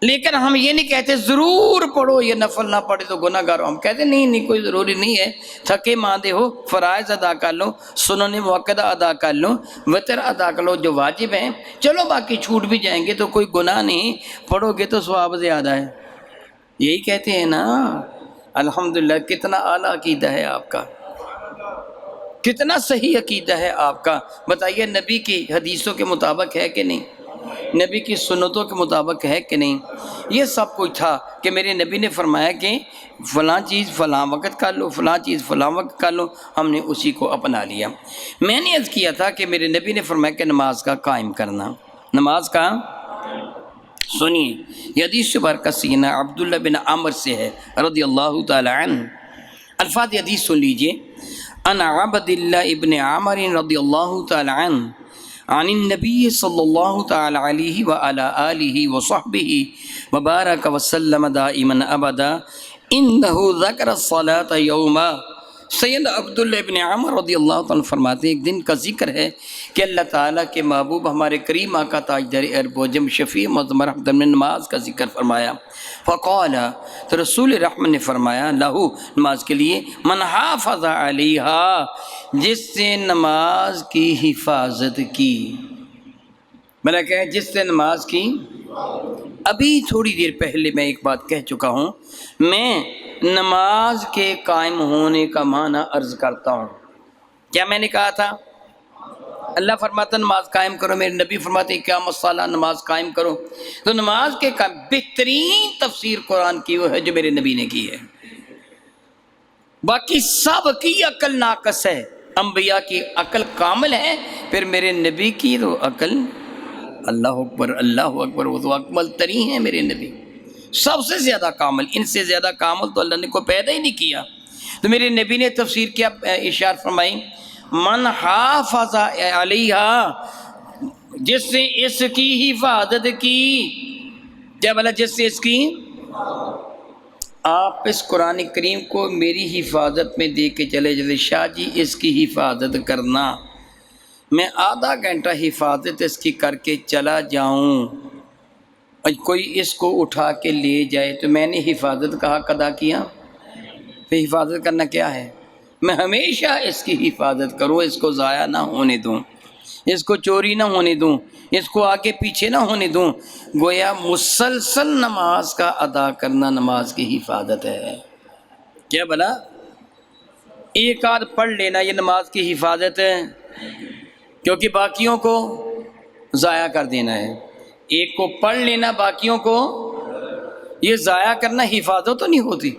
لیکن ہم یہ نہیں کہتے ضرور پڑھو، یہ نفل نہ پڑھے تو گناہ گار ہو۔ ہم کہتے نہیں کوئی ضروری نہیں ہے، تھکے ماندے ہو فرائض ادا کر لو، سنن مؤکدہ ادا کر لو، وتر ادا کر لو جو واجب ہیں، چلو باقی چھوٹ بھی جائیں گے تو کوئی گناہ نہیں، پڑھو گے تو ثواب زیادہ ہے، یہی کہتے ہیں نا۔ الحمدللہ کتنا اعلیٰ عقیدہ ہے آپ کا، کتنا صحیح عقیدہ ہے آپ کا۔ بتائیے نبی کی حدیثوں کے مطابق ہے کہ نہیں؟ نبی کی سنتوں کے مطابق ہے کہ نہیں؟ یہ سب کچھ تھا کہ میرے نبی نے فرمایا کہ فلاں چیز فلاں وقت کر لو، فلاں چیز فلاں وقت کر لو، ہم نے اسی کو اپنا لیا۔ میں نے عرض کیا تھا کہ میرے نبی نے فرمایا کہ نماز کا قائم کرنا، نماز کا، سنیے یہ حدیث برکت سینہ عبداللہ بن عمر سے ہے رضی اللہ تعالی عنہ۔ الفاظ حدیث سن لیجئے۔ ان عبداللہ ابن عمر رضی اللہ تعالی عنہ عن النبی صلی اللہ تعالی علیہ وعلی آلہ وصحبہ وبارک وسلم دائما ابدا انہو ذکر الصلاة یوما۔ سید عبداللہ ابن عمر رضی اللہ تعالیٰ فرماتے ہیں ایک دن کا ذکر ہے کہ اللہ تعالیٰ کے محبوب ہمارے کریم آقا تاجدار ارب و جم شفیع معظم رحمت نے نماز کا ذکر فرمایا۔ فقال، تو رسول رحمت نے فرمایا، لہو نماز کے لیے، من حافظ علیہا، جس سے نماز کی حفاظت کی۔ بلا کہ جس سے نماز کی، ابھی تھوڑی دیر پہلے میں ایک بات کہہ چکا ہوں، میں نماز کے قائم ہونے کا معنی عرض کرتا ہوں۔ کیا میں نے کہا تھا؟ اللہ فرماتا نماز قائم کرو، میرے نبی فرماتے قیام الصلاۃ، نماز قائم کرو۔ تو نماز کے قائم بہترین تفسیر قرآن کی وہ ہے جو میرے نبی نے کی ہے، باقی سب کی عقل ناقص ہے۔ انبیاء کی عقل کامل ہے، پھر میرے نبی کی تو عقل، اللہ اکبر اللہ اکبر، وہ تو اکمل ترین ہے میرے نبی، سب سے زیادہ کامل، ان سے زیادہ کامل تو اللہ نے کو پیدا ہی نہیں کیا۔ تو میرے نبی نے تفسیر کیا، ارشاد فرمائی، من حافظ علیہا، جس سے اس کی حفاظت کی۔ کیا بلا؟ جس سے اس کی، آپ اس قرآن کریم کو میری حفاظت میں دے کے چلے جلے، شاہ جی اس کی حفاظت کرنا، میں آدھا گھنٹہ حفاظت اس کی کر کے چلا جاؤں اور کوئی اس کو اٹھا کے لے جائے تو میں نے حفاظت کا حق ادا کیا؟ پھر حفاظت کرنا کیا ہے؟ میں ہمیشہ اس کی حفاظت کروں، اس کو ضائع نہ ہونے دوں، اس کو چوری نہ ہونے دوں، اس کو آگے پیچھے نہ ہونے دوں۔ گویا مسلسل نماز کا ادا کرنا نماز کی حفاظت ہے۔ کیا بلا؟ ایک آدھ پڑھ لینا یہ نماز کی حفاظت ہے، کیونکہ باقیوں کو ضائع کر دینا ہے۔ ایک کو پڑھ لینا، باقیوں کو یہ ضائع کرنا حفاظت تو نہیں ہوتی۔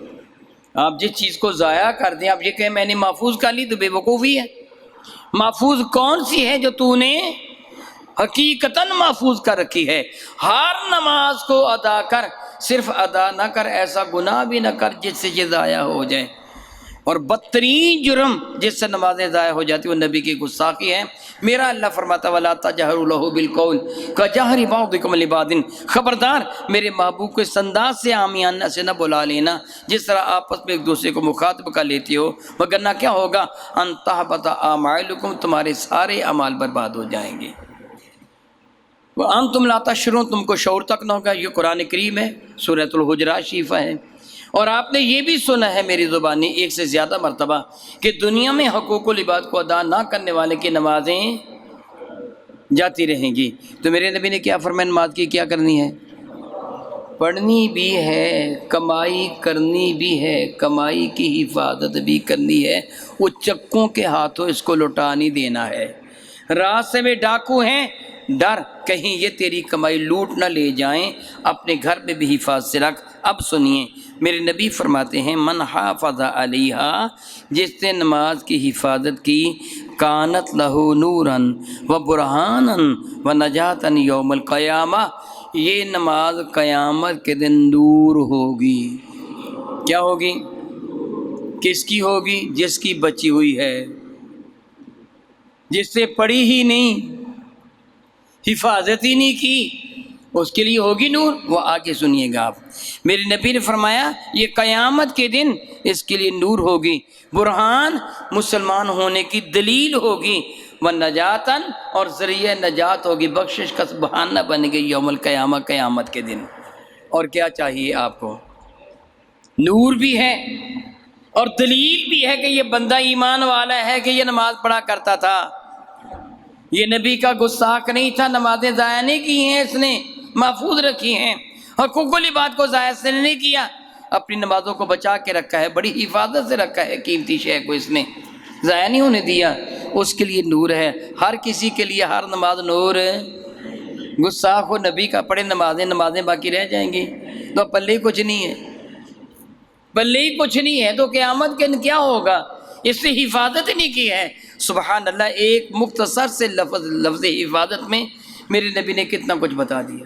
آپ جس چیز کو ضائع کر دیں، آپ یہ کہیں میں نے محفوظ کر لی تو بے وقوفی ہے۔ محفوظ کون سی ہے جو تو نے حقیقتاً محفوظ کر رکھی ہے؟ ہر نماز کو ادا کر، صرف ادا نہ کر، ایسا گناہ بھی نہ کر جس سے یہ ضائع ہو جائے۔ اور بدترین جرم جس سے نمازیں ضائع ہو جاتی وہ نبی کی گستاخی ہے۔ میرا اللہ فرماتا وَلَا تَجْهَرُوا لَهُ بِالْقَوْلِ كَجَهْرِ بَعْضِكُمْ لِبَعْضٍ، خبردار میرے محبوب کو اس انداز سے عامیانہ سے نہ بلا لینا جس طرح آپس میں ایک دوسرے کو مخاطب کر لیتی ہو، وگرنہ کیا ہوگا؟ أَن تَحْبَطَ أَعْمَالُكُمْ، تمہارے سارے اعمال برباد ہو جائیں گے۔ وَأَنْتُمْ لَا تَشْعُرُونَ، تم کو شعور تک نہ ہوگا۔ یہ قرآن کریم ہے، سورۃ الحجرات شریفہ ہے۔ اور آپ نے یہ بھی سنا ہے میری زبانی ایک سے زیادہ مرتبہ کہ دنیا میں حقوق العباد کو ادا نہ کرنے والے کی نمازیں جاتی رہیں گی۔ تو میرے نبی نے کیا فرمایا؟ نماز کی کیا کرنی ہے؟ پڑھنی بھی ہے، کمائی کرنی بھی ہے، کمائی کی حفاظت بھی کرنی ہے، وہ چکوں کے ہاتھوں اس کو لوٹا نہیں دینا ہے۔ راستے میں ڈاکو ہیں، ڈر کہیں یہ تیری کمائی لوٹ نہ لے جائیں، اپنے گھر میں بھی حفاظت سے رکھ۔ اب سنیے میرے نبی فرماتے ہیں من حافظ علیہا، جس نے نماز کی حفاظت کی، کانت لہو نوراً و برہاناً و نجاتاً یوم القیامہ، یہ نماز قیامت کے دن نور ہوگی۔ کیا ہوگی؟ کس کی ہوگی؟ جس کی بچی ہوئی ہے، جس سے پڑھی ہی نہیں، حفاظت ہی نہیں کی، اس کے لیے ہوگی نور۔ وہ آگے سنیے گا آپ، میرے نبی نے فرمایا یہ قیامت کے دن اس کے لیے نور ہوگی، برہان مسلمان ہونے کی دلیل ہوگی، وہ نجاتن اور ذریعہ نجات ہوگی، بخشش کا بہانہ بنے گی یوم القیامہ، قیامت کے دن۔ اور کیا چاہیے آپ کو؟ نور بھی ہے اور دلیل بھی ہے کہ یہ بندہ ایمان والا ہے، کہ یہ نماز پڑھا کرتا تھا، یہ نبی کا گستاخ نہیں تھا، نمازیں ضائع نہیں کی ہیں، اس نے محفوظ رکھی ہیں، حقوق العباد کو ضائع سے نہیں کیا، اپنی نمازوں کو بچا کے رکھا ہے، بڑی حفاظت سے رکھا ہے، قیمتی شے کو اس نے ضائع نہیں ہونے دیا، اس کے لیے نور ہے۔ ہر کسی کے لیے ہر نماز نور ہے۔ گستاخ ہو نبی کا پڑھے نمازیں باقی رہ جائیں گی، تو پلے کچھ نہیں ہے، پلے ہی کچھ نہیں ہے، تو قیامت کے دن کیا ہوگا؟ اس نے حفاظت نہیں کی ہے۔ سبحان اللہ، ایک مختصر سے لفظ حفاظت میں میرے نبی نے کتنا کچھ بتا دیا۔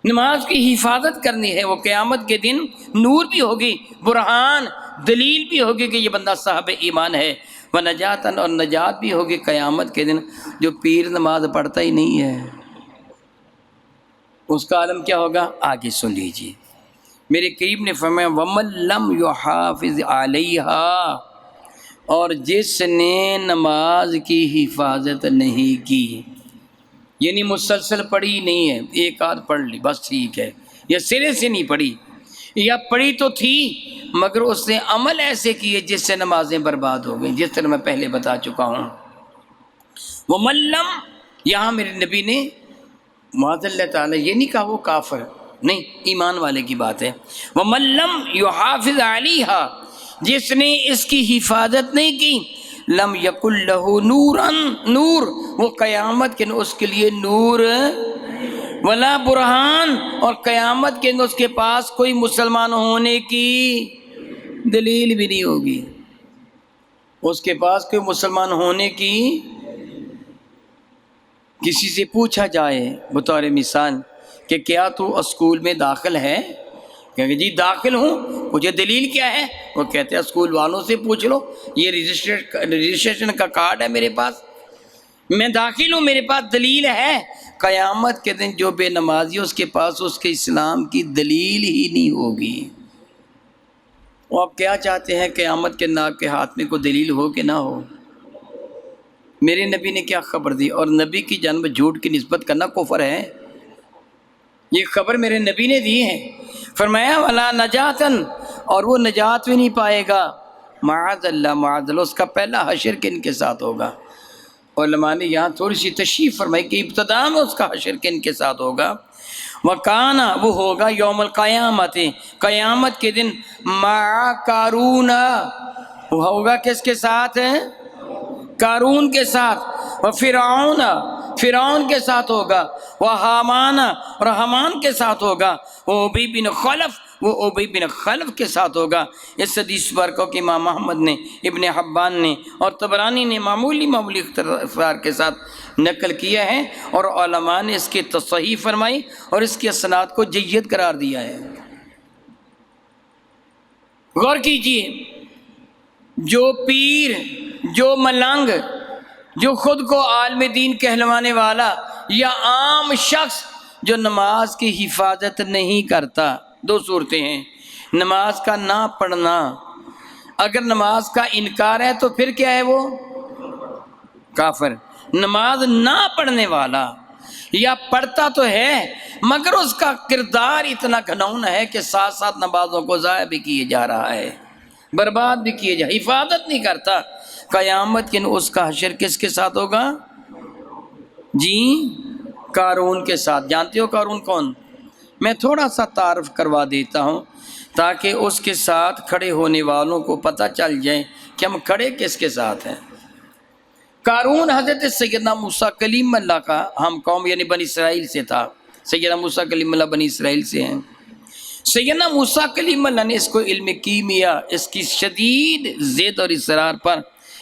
نماز کی حفاظت کرنی ہے، وہ قیامت کے دن نور بھی ہوگی، برہان دلیل بھی ہوگی کہ یہ بندہ صاحب ایمان ہے، وہ نجاتن اور نجات بھی ہوگی قیامت کے دن۔ جو پیر نماز پڑھتا ہی نہیں ہے اس کا عالم کیا ہوگا؟ آگے سن لیجیے، میرے قریب نے فرمایا وَمَن لَّمْ يُحَافِظْ عَلَيْهَا، اور جس نے نماز کی حفاظت نہیں کی، یعنی مسلسل پڑھی نہیں ہے، ایک آدھ پڑھ لی بس ٹھیک ہے، یا سرے سے نہیں پڑھی، یا پڑھی تو تھی مگر اس نے عمل ایسے کیے جس سے نمازیں برباد ہو گئیں، جس طرح میں پہلے بتا چکا ہوں۔ وَمَن لَّمْ، یہاں میرے نبی نے معاذ اللہ تعالیٰ یہ نہیں کہا وہ کافر، نہیں، ایمان والے کی بات ہے۔ وَمَن لَّمْ يُحَافِظْ عَلَيْهَا، جس نے اس کی حفاظت نہیں کی، لم یکن لہ نوراً، نور، وہ قیامت کے اس کے لیے نور، ولا برہان، اور قیامت کے اس کے پاس کوئی مسلمان ہونے کی دلیل بھی نہیں ہوگی، اس کے پاس کوئی مسلمان ہونے کی، کسی سے پوچھا جائے بطور مثال کہ کیا تو اسکول میں داخل ہے، کہ جی داخل ہوں، مجھے دلیل کیا ہے؟ وہ کہتے ہیں اسکول والوں سے پوچھ لو، یہ رجسٹریشن کا کارڈ ہے میرے پاس، میں داخل ہوں، میرے پاس دلیل ہے۔ قیامت کے دن جو بے نمازی اس کے پاس اس کے اسلام کی دلیل ہی نہیں ہوگی۔ وہ آپ کیا چاہتے ہیں قیامت کے ناک کے ہاتھ میں کوئی دلیل ہو کہ نہ ہو؟ میرے نبی نے کیا خبر دی، اور نبی کی جانب جھوٹ کی نسبت کرنا کفر ہے، یہ خبر میرے نبی نے دی ہے۔ فرمایا ولا نجاتن، اور وہ نجات بھی نہیں پائے گا، معاذ اللہ معاذ اللہ، اس کا پہلا حشر کن کے ساتھ ہوگا؟ علماء نے یہاں تھوڑی سی تشریح فرمائی کہ ابتدا میں اس کا حشر کن کے ساتھ ہوگا؟ وَكَانَ، وہ ہوگا یوم القیامت، قیامت کے دن، مع قارون، وہ ہوگا کس کے ساتھ؟ قارون کے ساتھ، وفرعون، فرعون کے ساتھ ہوگا، وحامان، اور حامان کے ساتھ ہوگا، وابی بن خلف، وہ ابی بن خلف کے ساتھ ہوگا۔ اس حدیث پر کو کہ امام محمد نے، ابن حبان نے اور طبرانی نے معمولی اختصار کے ساتھ نقل کیا ہے، اور علماء نے اس کی تصحیح فرمائی اور اس کی اسناد کو جید قرار دیا ہے۔ غور کیجئے، جو پیر، جو ملنگ، جو خود کو عالم دین کہلوانے والا، یا عام شخص جو نماز کی حفاظت نہیں کرتا، دو صورتیں ہیں، نماز کا نہ پڑھنا، اگر نماز کا انکار ہے تو پھر کیا ہے؟ وہ کافر۔ نماز نہ پڑھنے والا یا پڑھتا تو ہے مگر اس کا کردار اتنا گھناؤنا ہے کہ ساتھ ساتھ نمازوں کو ضائع بھی کیے جا رہا ہے، برباد بھی کیے جا، حفاظت نہیں کرتا۔ قیامت کے دن اس کا حشر کس کے ساتھ ہوگا؟ جی قارون کے ساتھ۔ جانتے ہو قارون کون؟ میں تھوڑا سا تعارف کروا دیتا ہوں تاکہ اس کے ساتھ کھڑے ہونے والوں کو پتہ چل جائے کہ ہم کھڑے کس کے ساتھ ہیں۔ قارون حضرت سیدنا موسیٰ کلیم اللہ کا ہم قوم یعنی بنی اسرائیل سے تھا۔ سیدنا موسیٰ کلیم اللہ بنی اسرائیل سے ہیں۔ سیدنا موسیٰ کلیم اللہ نے اس کو علم کیمیا، اس کی شدید ضد اور اصرار پر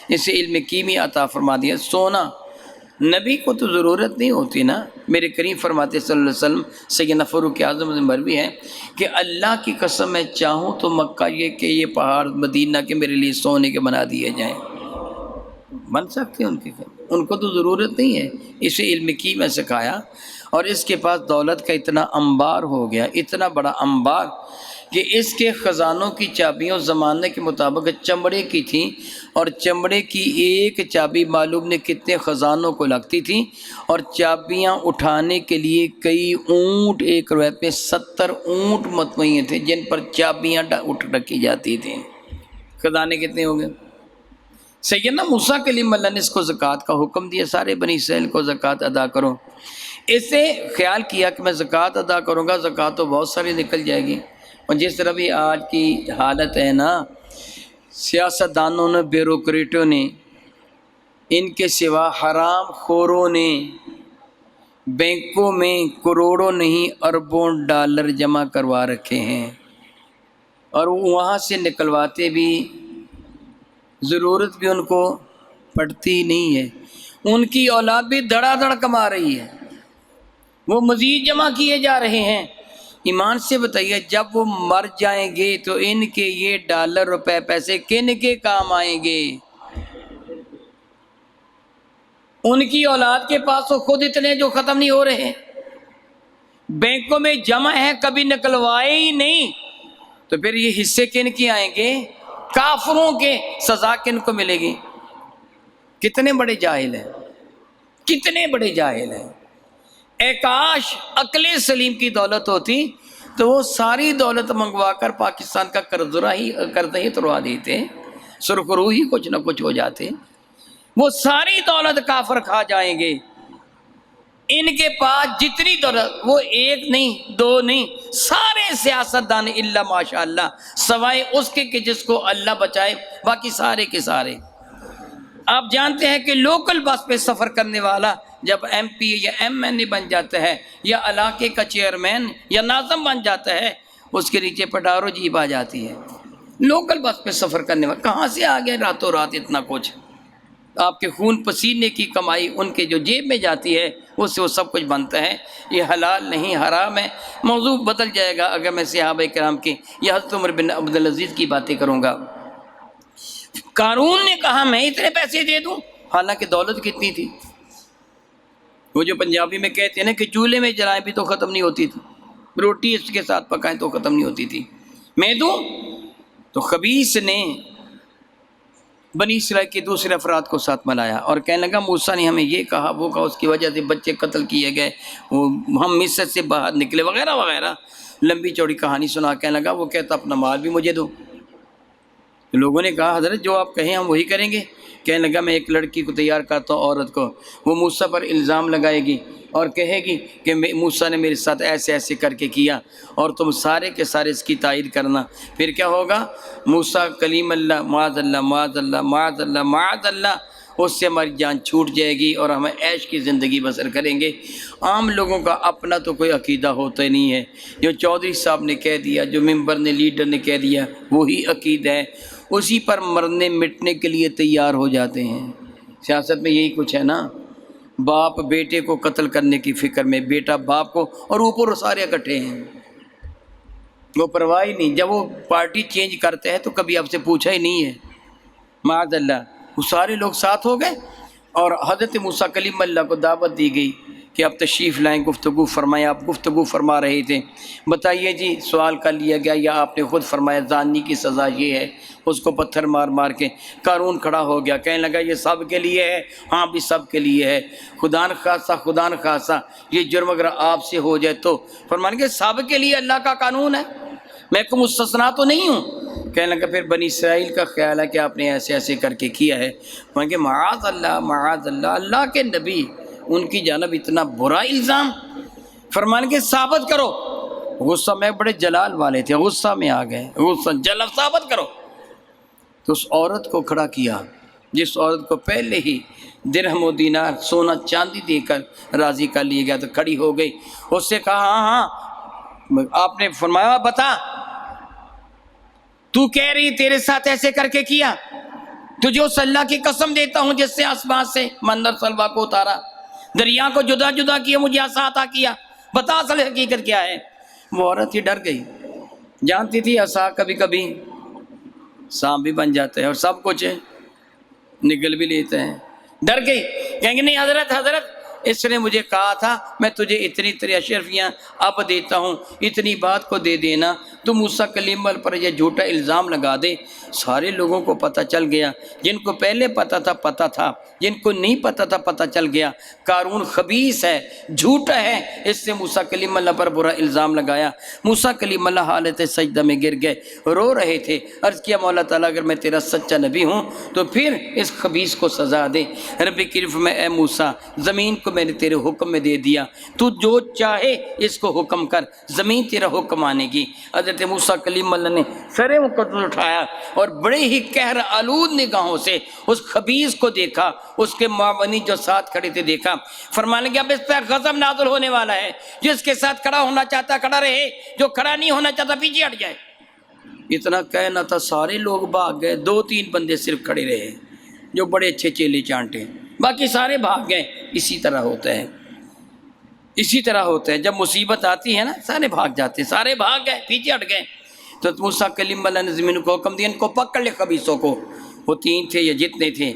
اسے علم کیمیا عطا فرما دیا۔ سونا نبی کو تو ضرورت نہیں ہوتی نا، میرے کریم فرماتے صلی اللہ علیہ وسلم، سیدنا فاروق اعظم سے مروی ہے کہ اللہ کی قسم میں چاہوں تو مکہ یہ پہاڑ مدینہ کے میرے لیے سونے کے بنا دیے جائیں، بن سکتے ہیں ان کو تو ضرورت نہیں ہے۔ اسے علم کی میں سکھایا اور اس کے پاس دولت کا اتنا انبار ہو گیا، اتنا بڑا انبار کہ اس کے خزانوں کی چابیاں زمانے کے مطابق چمڑے کی تھیں، اور چمڑے کی ایک چابی معلوم نے کتنے خزانوں کو لگتی تھی، اور چابیاں اٹھانے کے لیے کئی اونٹ، ایک روایت میں 70 اونٹ مطمئن تھے جن پر چابیاں اٹھ رکھی جاتی تھیں۔ خزانے کتنے ہو گئے؟ سیدنا موسیٰ کلیم اللہ نے اس کو زکوٰۃ کا حکم دیا، سارے بنی اسرائیل کو زکوٰۃ ادا کرو۔ اس سے خیال کیا کہ میں زکوٰۃ ادا کروں گا، زکوٰۃ تو بہت ساری نکل جائے گی، اور جس طرح بھی آج کی حالت ہے نا، سیاست دانوں نے، بیوروکریٹوں نے، ان کے سوا حرام خوروں نے بینکوں میں کروڑوں نہیں اربوں ڈالر جمع کروا رکھے ہیں، اور وہاں سے نکلواتے بھی ضرورت بھی ان کو پڑتی نہیں ہے۔ ان کی اولاد بھی دھڑا دھڑ کما رہی ہے، وہ مزید جمع کیے جا رہے ہیں۔ ایمان سے بتائیے جب وہ مر جائیں گے تو ان کے یہ ڈالر روپے پیسے کن کے کام آئیں گے؟ ان کی اولاد کے پاس تو خود اتنے جو ختم نہیں ہو رہے، بینکوں میں جمع ہیں، کبھی نکلوائے ہی نہیں، تو پھر یہ حصے کن کے آئیں گے؟ کافروں کے۔ سزا کن کو ملے گی؟ کتنے بڑے جاہل ہیں، کتنے بڑے جاہل ہیں۔ اے کاش عقل سلیم کی دولت ہوتی تو وہ ساری دولت منگوا کر پاکستان کا قرضہ ہی اتروا دیتے، سرخرو ہی کچھ نہ کچھ ہو جاتے۔ وہ ساری دولت کافر کھا جائیں گے۔ ان کے پاس جتنی دولت، وہ ایک نہیں، دو نہیں، سارے سیاستدان الا ماشاء اللہ، سوائے اس کے کہ جس کو اللہ بچائے، باقی سارے کے سارے۔ آپ جانتے ہیں کہ لوکل بس پہ سفر کرنے والا جب ایم پی یا ایم این اے بن جاتا ہے، یا علاقے کا چیئرمین یا ناظم بن جاتا ہے، اس کے نیچے پٹارو جیب آ جاتی ہے۔ لوکل بس پہ سفر کرنے والا کہاں سے آ گئے راتوں رات اتنا کچھ؟ آپ کے خون پسینے کی کمائی ان کے جو جیب میں جاتی ہے اس سے وہ سب کچھ بنتا ہے۔ یہ حلال نہیں، حرام ہے۔ موضوع بدل جائے گا اگر میں صحابہ کرام کی یا حضرت عمر بن عبدالعزیز کی باتیں کروں گا۔ قارون نے کہا میں اتنے پیسے دے دوں، حالانکہ دولت کتنی تھی؟ وہ جو پنجابی میں کہتے ہیں نا کہ چولہے میں جلائیں بھی تو ختم نہیں ہوتی تھی، روٹی اس کے ساتھ پکائیں تو ختم نہیں ہوتی تھی، میں دوں؟ تو خبیث نے بنی اسرائیل کے دوسرے افراد کو ساتھ ملایا اور کہنے لگا موسیٰ نے ہمیں یہ کہا وہ کہا، اس کی وجہ سے بچے قتل کیے گئے، ہم مصر سے باہر نکلے وغیرہ وغیرہ، لمبی چوڑی کہانی سنا۔ کہنے لگا وہ کہتا اپنا مال بھی مجھے دو۔ لوگوں نے کہا حضرت جو آپ کہیں ہم وہی کریں گے۔ کہنے لگا میں ایک لڑکی کو تیار کرتا ہوں، عورت کو، وہ موسیٰ پر الزام لگائے گی اور کہے گی کہ موسیٰ نے میرے ساتھ ایسے ایسے کر کے کیا، اور تم سارے کے سارے اس کی تائید کرنا۔ پھر کیا ہوگا؟ موسیٰ کلیم اللہ معاذ اللہ معاذ اللہ معاذ اللہ معاذ اللہ، اس سے ہماری جان چھوٹ جائے گی اور ہم عیش کی زندگی بسر کریں گے۔ عام لوگوں کا اپنا تو کوئی عقیدہ ہوتا ہی نہیں ہے، جو چودھری صاحب نے کہہ دیا، جو ممبر نے لیڈر نے کہہ دیا وہی عقیدہ ہے، اسی پر مرنے مٹنے کے لیے تیار ہو جاتے ہیں۔ سیاست میں یہی کچھ ہے نا، باپ بیٹے کو قتل کرنے کی فکر میں، بیٹا باپ کو، اور اوپر سارے اکٹھے ہیں، وہ پرواہ ہی نہیں۔ جب وہ پارٹی چینج کرتے ہیں تو کبھی آپ سے پوچھا ہی نہیں ہے، معاذ اللہ۔ وہ سارے لوگ ساتھ ہو گئے اور حضرت موسیٰ کلیم اللہ کو دعوت دی گئی کہ اب تشریف لائیں، گفتگو فرمائیں۔ آپ گفتگو فرما رہے تھے، بتائیے جی سوال کر لیا گیا یا آپ نے خود فرمایا زانی کی سزا یہ ہے؟ اس کو پتھر مار مار کے قارون کھڑا ہو گیا، کہنے لگا یہ سب کے لیے ہے۔ ہاں بھی سب کے لیے ہے، خدا نخواستہ یہ جرم اگر آپ سے ہو جائے تو فرمانے کہ سب کے لیے اللہ کا قانون ہے، میں کوئی مستثنا تو نہیں ہوں۔ کہنے لگا پھر بنی اسرائیل کا خیال ہے کہ آپ نے ایسے ایسے کر کے کیا ہے۔ کہ معاذ اللہ، اللہ کے نبی ان کی جانب اتنا برا الزام، فرمانے کے ثابت کرو۔ غصہ میں بڑے جلال والے تھے، غصہ میں آ گئے، غصہ جلال ثابت کرو۔ تو اس عورت کو کھڑا کیا جس عورت کو پہلے ہی درہم و دینار سونا چاندی دے کر راضی کر لیا گیا، تو کھڑی ہو گئی، اس سے کہا ہاں آپ نے فرمایا بتا، تو کہہ رہی تیرے ساتھ ایسے کر کے کیا، تجھے اس اللہ کی قسم دیتا ہوں جس سے آسمان سے مندر سلوا کو اتارا، دریا کو جدا جدا کیا، مجھے عصا عطا کیا، بتا اصل حقیقت کیا ہے۔ وہ عورت ہی ڈر گئی، جانتی تھی عصا کبھی کبھی سانپ بھی بن جاتا ہے اور سب کچھ نگل بھی لیتے ہیں، ڈر گئی، کہیں گے نہیں حضرت اس نے مجھے کہا تھا میں تجھے اتنی اشرفیاں اب دیتا ہوں، اتنی بات کو دے دینا، تو موسیٰ کلیم اللہ پر یہ جھوٹا الزام لگا دے۔ سارے لوگوں کو پتہ چل گیا، جن کو پہلے پتہ تھا، جن کو نہیں پتہ تھا پتہ چل گیا، قارون خبیث ہے، جھوٹا ہے، اس سے موسیٰ کلیم اللہ پر برا الزام لگایا۔ موسیٰ کلیم اللہ حالت سجدہ میں گر گئے، رو رہے تھے، عرض کیا مولا تعالیٰ اگر میں تیرا سچا نبی ہوں تو پھر اس خبیث کو سزا دے۔ رب کریم میں اے موسیٰ زمین کو میں نے تیرے حکم میں دے دیا، تو جو چاہے اس کو حکم کر، زمین تیرا حکم آنے کی۔ حضرت موسیٰ کلیم اللہ نے سر مقدس اٹھایا اور بڑے ہی قہر آلود نگاہوں سے اس خبیث کو دیکھا، اس کے معاونی جو ساتھ کھڑے تھے دیکھا، فرمانے لگے اب اس پہ غضب نازل ہونے والا ہے، جس کے ساتھ کھڑا ہونا چاہتا کھڑا رہے، جو کھڑا نہیں ہونا چاہتا پیچھے ہٹ جائے۔ اتنا کہنا تھا، سارے لوگ بھاگ گئے، 2-3 بندے صرف کھڑے رہے جو بڑے اچھے چیلے چانٹے، باقی سارے بھاگ گئے۔ اسی طرح ہوتا ہے جب مصیبت آتی ہے نا، سارے بھاگ جاتے، سارے بھاگ گئے، پیچھے ہٹ گئے۔ تو موسیٰ کلیم اللہ نے زمین کو حکم دیا ان کو پکڑ لے، خبیثوں کو۔ وہ 3 تھے یا جتنے تھے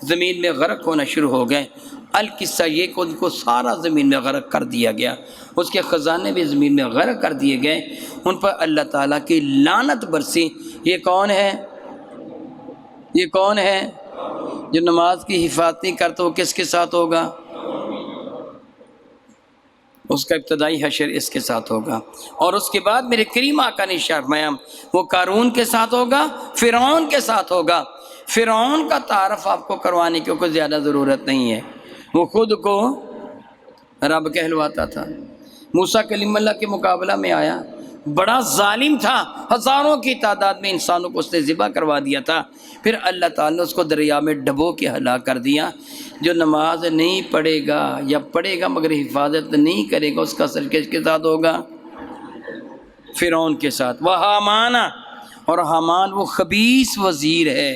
زمین میں غرق ہونا شروع ہو گئے۔ القصہ یہ کہ ان کو سارا زمین میں غرق کر دیا گیا، اس کے خزانے بھی زمین میں غرق کر دیے گئے، ان پر اللہ تعالیٰ کی لعنت برسی۔ یہ کون ہے جو نماز کی حفاظت نہیں کرتا، وہ کس کے ساتھ ہوگا؟ اس کا ابتدائی حشر اس کے ساتھ ہوگا، اور اس کے بعد میرے کریم آقا نے ارشاد فرمایا وہ قارون کے ساتھ ہوگا، فرعون کے ساتھ ہوگا۔ فرعون کا تعارف آپ کو کروانے کی کوئی زیادہ ضرورت نہیں ہے، وہ خود کو رب کہلواتا تھا، موسیٰ کلیم اللہ کے مقابلہ میں آیا، بڑا ظالم تھا، ہزاروں کی تعداد میں انسانوں کو اس نے ذبح کروا دیا تھا، پھر اللہ تعالیٰ نے اس کو دریا میں ڈبو کے ہلاک کر دیا۔ جو نماز نہیں پڑھے گا یا پڑھے گا مگر حفاظت نہیں کرے گا، اس کا اثر کس کے ساتھ ہوگا؟ فرعون کے ساتھ۔ وہ حامان، اور حامان وہ خبیث وزیر ہے،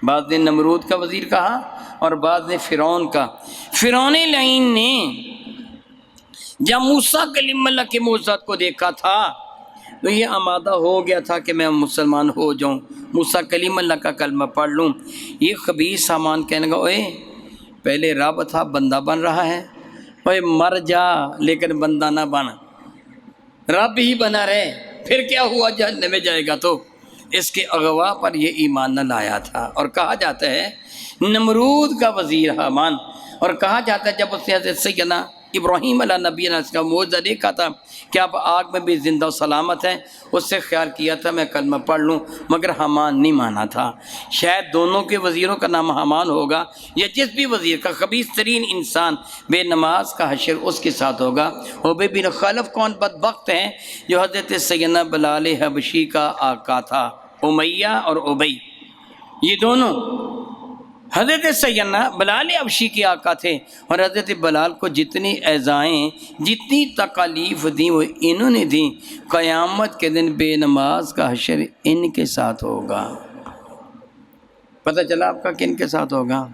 بعض نے نمرود کا وزیر کہا اور بعض نے فرعون کا۔ فرعون لعین نے جب موسیٰ کلیم اللہ کے معجزات کو دیکھا تھا تو یہ آمادہ ہو گیا تھا کہ میں مسلمان ہو جاؤں، موسیٰ کلیم اللہ کا کلمہ پڑھ لوں۔ یہ خبیث حامان کہنے گا اوے پہلے رب تھا بندہ بن رہا ہے، اوے مر جا لیکن بندہ نہ بن، رب ہی بنا رہے، پھر کیا ہوا جہنم میں جائے گا۔ تو اس کے اغوا پر یہ ایمان نہ لایا تھا، اور کہا جاتا ہے نمرود کا وزیر حامان، اور کہا جاتا ہے جب اس نے حضرت سیدنا ابراہیم علیہ نبی نے اس کا معجزہ دیکھا تھا کہ آپ آگ میں بھی زندہ و سلامت ہیں، اس سے خیال کیا تھا میں کلمہ پڑھ لوں، مگر حامان نہیں مانا تھا۔ شاید دونوں کے وزیروں کا نام حامان ہوگا، یا جس بھی وزیر کا خبیث ترین انسان بے نماز کا حشر اس کے ساتھ ہوگا۔ ابی بن خلف کون بدبخت ہیں جو حضرت سیدنا بلال حبشی کا آقا تھا، امیہ اور ابی، یہ دونوں حضرت سیدنا بلال حبشی کے آقا تھے، اور حضرت بلال کو جتنی ایذائیں جتنی تکالیف دیں وہ انہوں نے دیں۔ قیامت کے دن بے نماز کا حشر ان کے ساتھ ہوگا۔ پتہ چلا آپ کا کن کے ساتھ ہوگا؟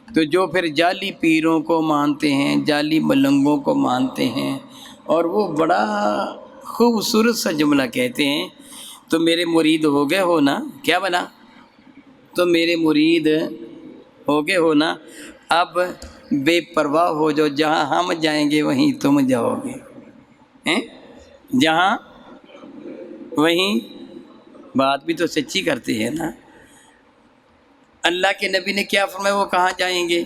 تو جو پھر جعلی پیروں کو مانتے ہیں، جعلی ملنگوں کو مانتے ہیں، اور وہ بڑا خوبصورت سا جملہ کہتے ہیں تو میرے مرید ہو گئے ہو نا، کیا بنا؟ تو میرے مرید ہو گئے ہو نا، اب بے پرواہ ہو جاؤ، جہاں ہم جائیں گے وہیں تم جاؤ گے، جہاں وہیں۔ بات بھی تو سچی کرتے ہیں نا۔ اللہ کے نبی نے کیا فرمایا، وہ کہاں جائیں گے؟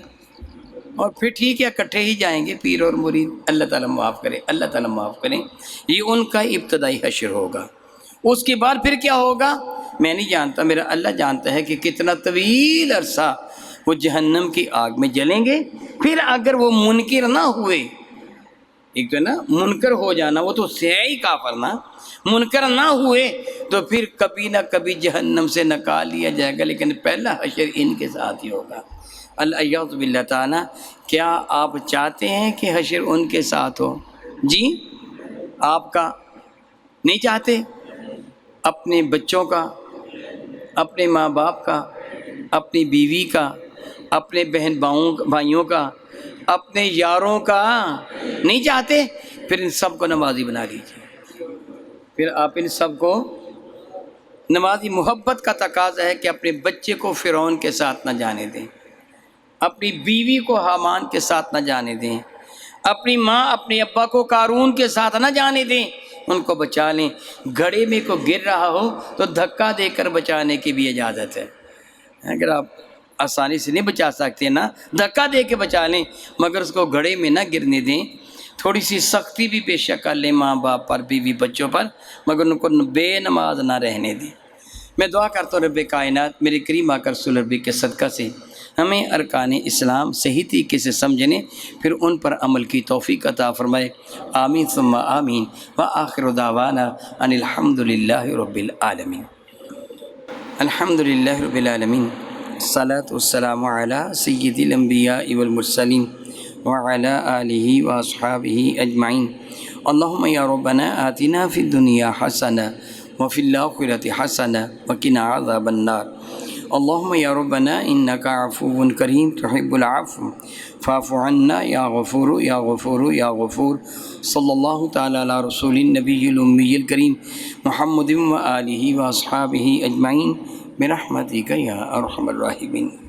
اور پھر ٹھیک ہے اکٹھے ہی جائیں گے پیر اور مرید، اللہ تعالیٰ معاف کرے، اللہ تعالیٰ معاف کرے۔ یہ ان کا ابتدائی حشر ہوگا۔ اس کے بعد پھر کیا ہوگا میں نہیں جانتا، میرا اللہ جانتا ہے کہ کتنا طویل عرصہ وہ جہنم کی آگ میں جلیں گے۔ پھر اگر وہ منکر نہ ہوئے، ایک تو نا منکر ہو جانا، وہ تو سیائی کافر نا، منکر نہ ہوئے تو پھر کبھی نہ کبھی جہنم سے نکال لیا جائے گا، لیکن پہلا حشر ان کے ساتھ ہی ہوگا۔ الیاذ باللہ تعالیٰ۔ کیا آپ چاہتے ہیں کہ حشر ان کے ساتھ ہو؟ جی آپ کا نہیں چاہتے؟ اپنے بچوں کا، اپنے ماں باپ کا، اپنی بیوی کا، اپنے بہن بھائیوں کا، اپنے یاروں کا نہیں چاہتے؟ پھر ان سب کو نمازی بنا لیجیے۔ پھر آپ ان سب کو نمازی۔ محبت کا تقاضا ہے کہ اپنے بچے کو فرعون کے ساتھ نہ جانے دیں، اپنی بیوی کو حامان کے ساتھ نہ جانے دیں، اپنی ماں اپنے ابا کو قارون کے ساتھ نہ جانے دیں، ان کو بچا لیں۔ گھڑے میں کو گر رہا ہو تو دھکا دے کر بچانے کی بھی اجازت ہے۔ اگر آپ آسانی سے نہیں بچا سکتے نا، دھکا دے کے بچا لیں، مگر اس کو گھڑے میں نہ گرنے دیں۔ تھوڑی سی سختی بھی پیش کر لیں ماں باپ پر، بیوی بچوں پر، مگر ان کو بے نماز نہ رہنے دیں۔ میں دعا کرتا ہوں رب کائنات میرے کریم آقا رسول ربی کے صدقہ سے ہمیں ارکان اسلام صحیح طریقے سے سمجھنے، پھر ان پر عمل کی توفیق عطا فرمائے۔ آمین ثم آمین۔ وآخر دعوانا ان الحمد للہ رب العالمین۔ الحمد للہ رب العالمین، الصلاۃ والسلام علی سید الانبیاء والمرسلین وعلی آلہ واصحابہ اجمعین۔ اللہم یا ربنا آتنا فی الدنیا حسنہ وفی الآخرۃ حسنہ وقنا عذاب النار۔ اللہم یا ربنا انک عفو کریم تحب العفو فاعف عنا یا غفور یا غفور یا غفور۔ صلی اللہ تعالی علی رسول النبی الامی الکریم محمد و آلہ واصحابہ اجمعین برحمتک یا ارحم الراحمین۔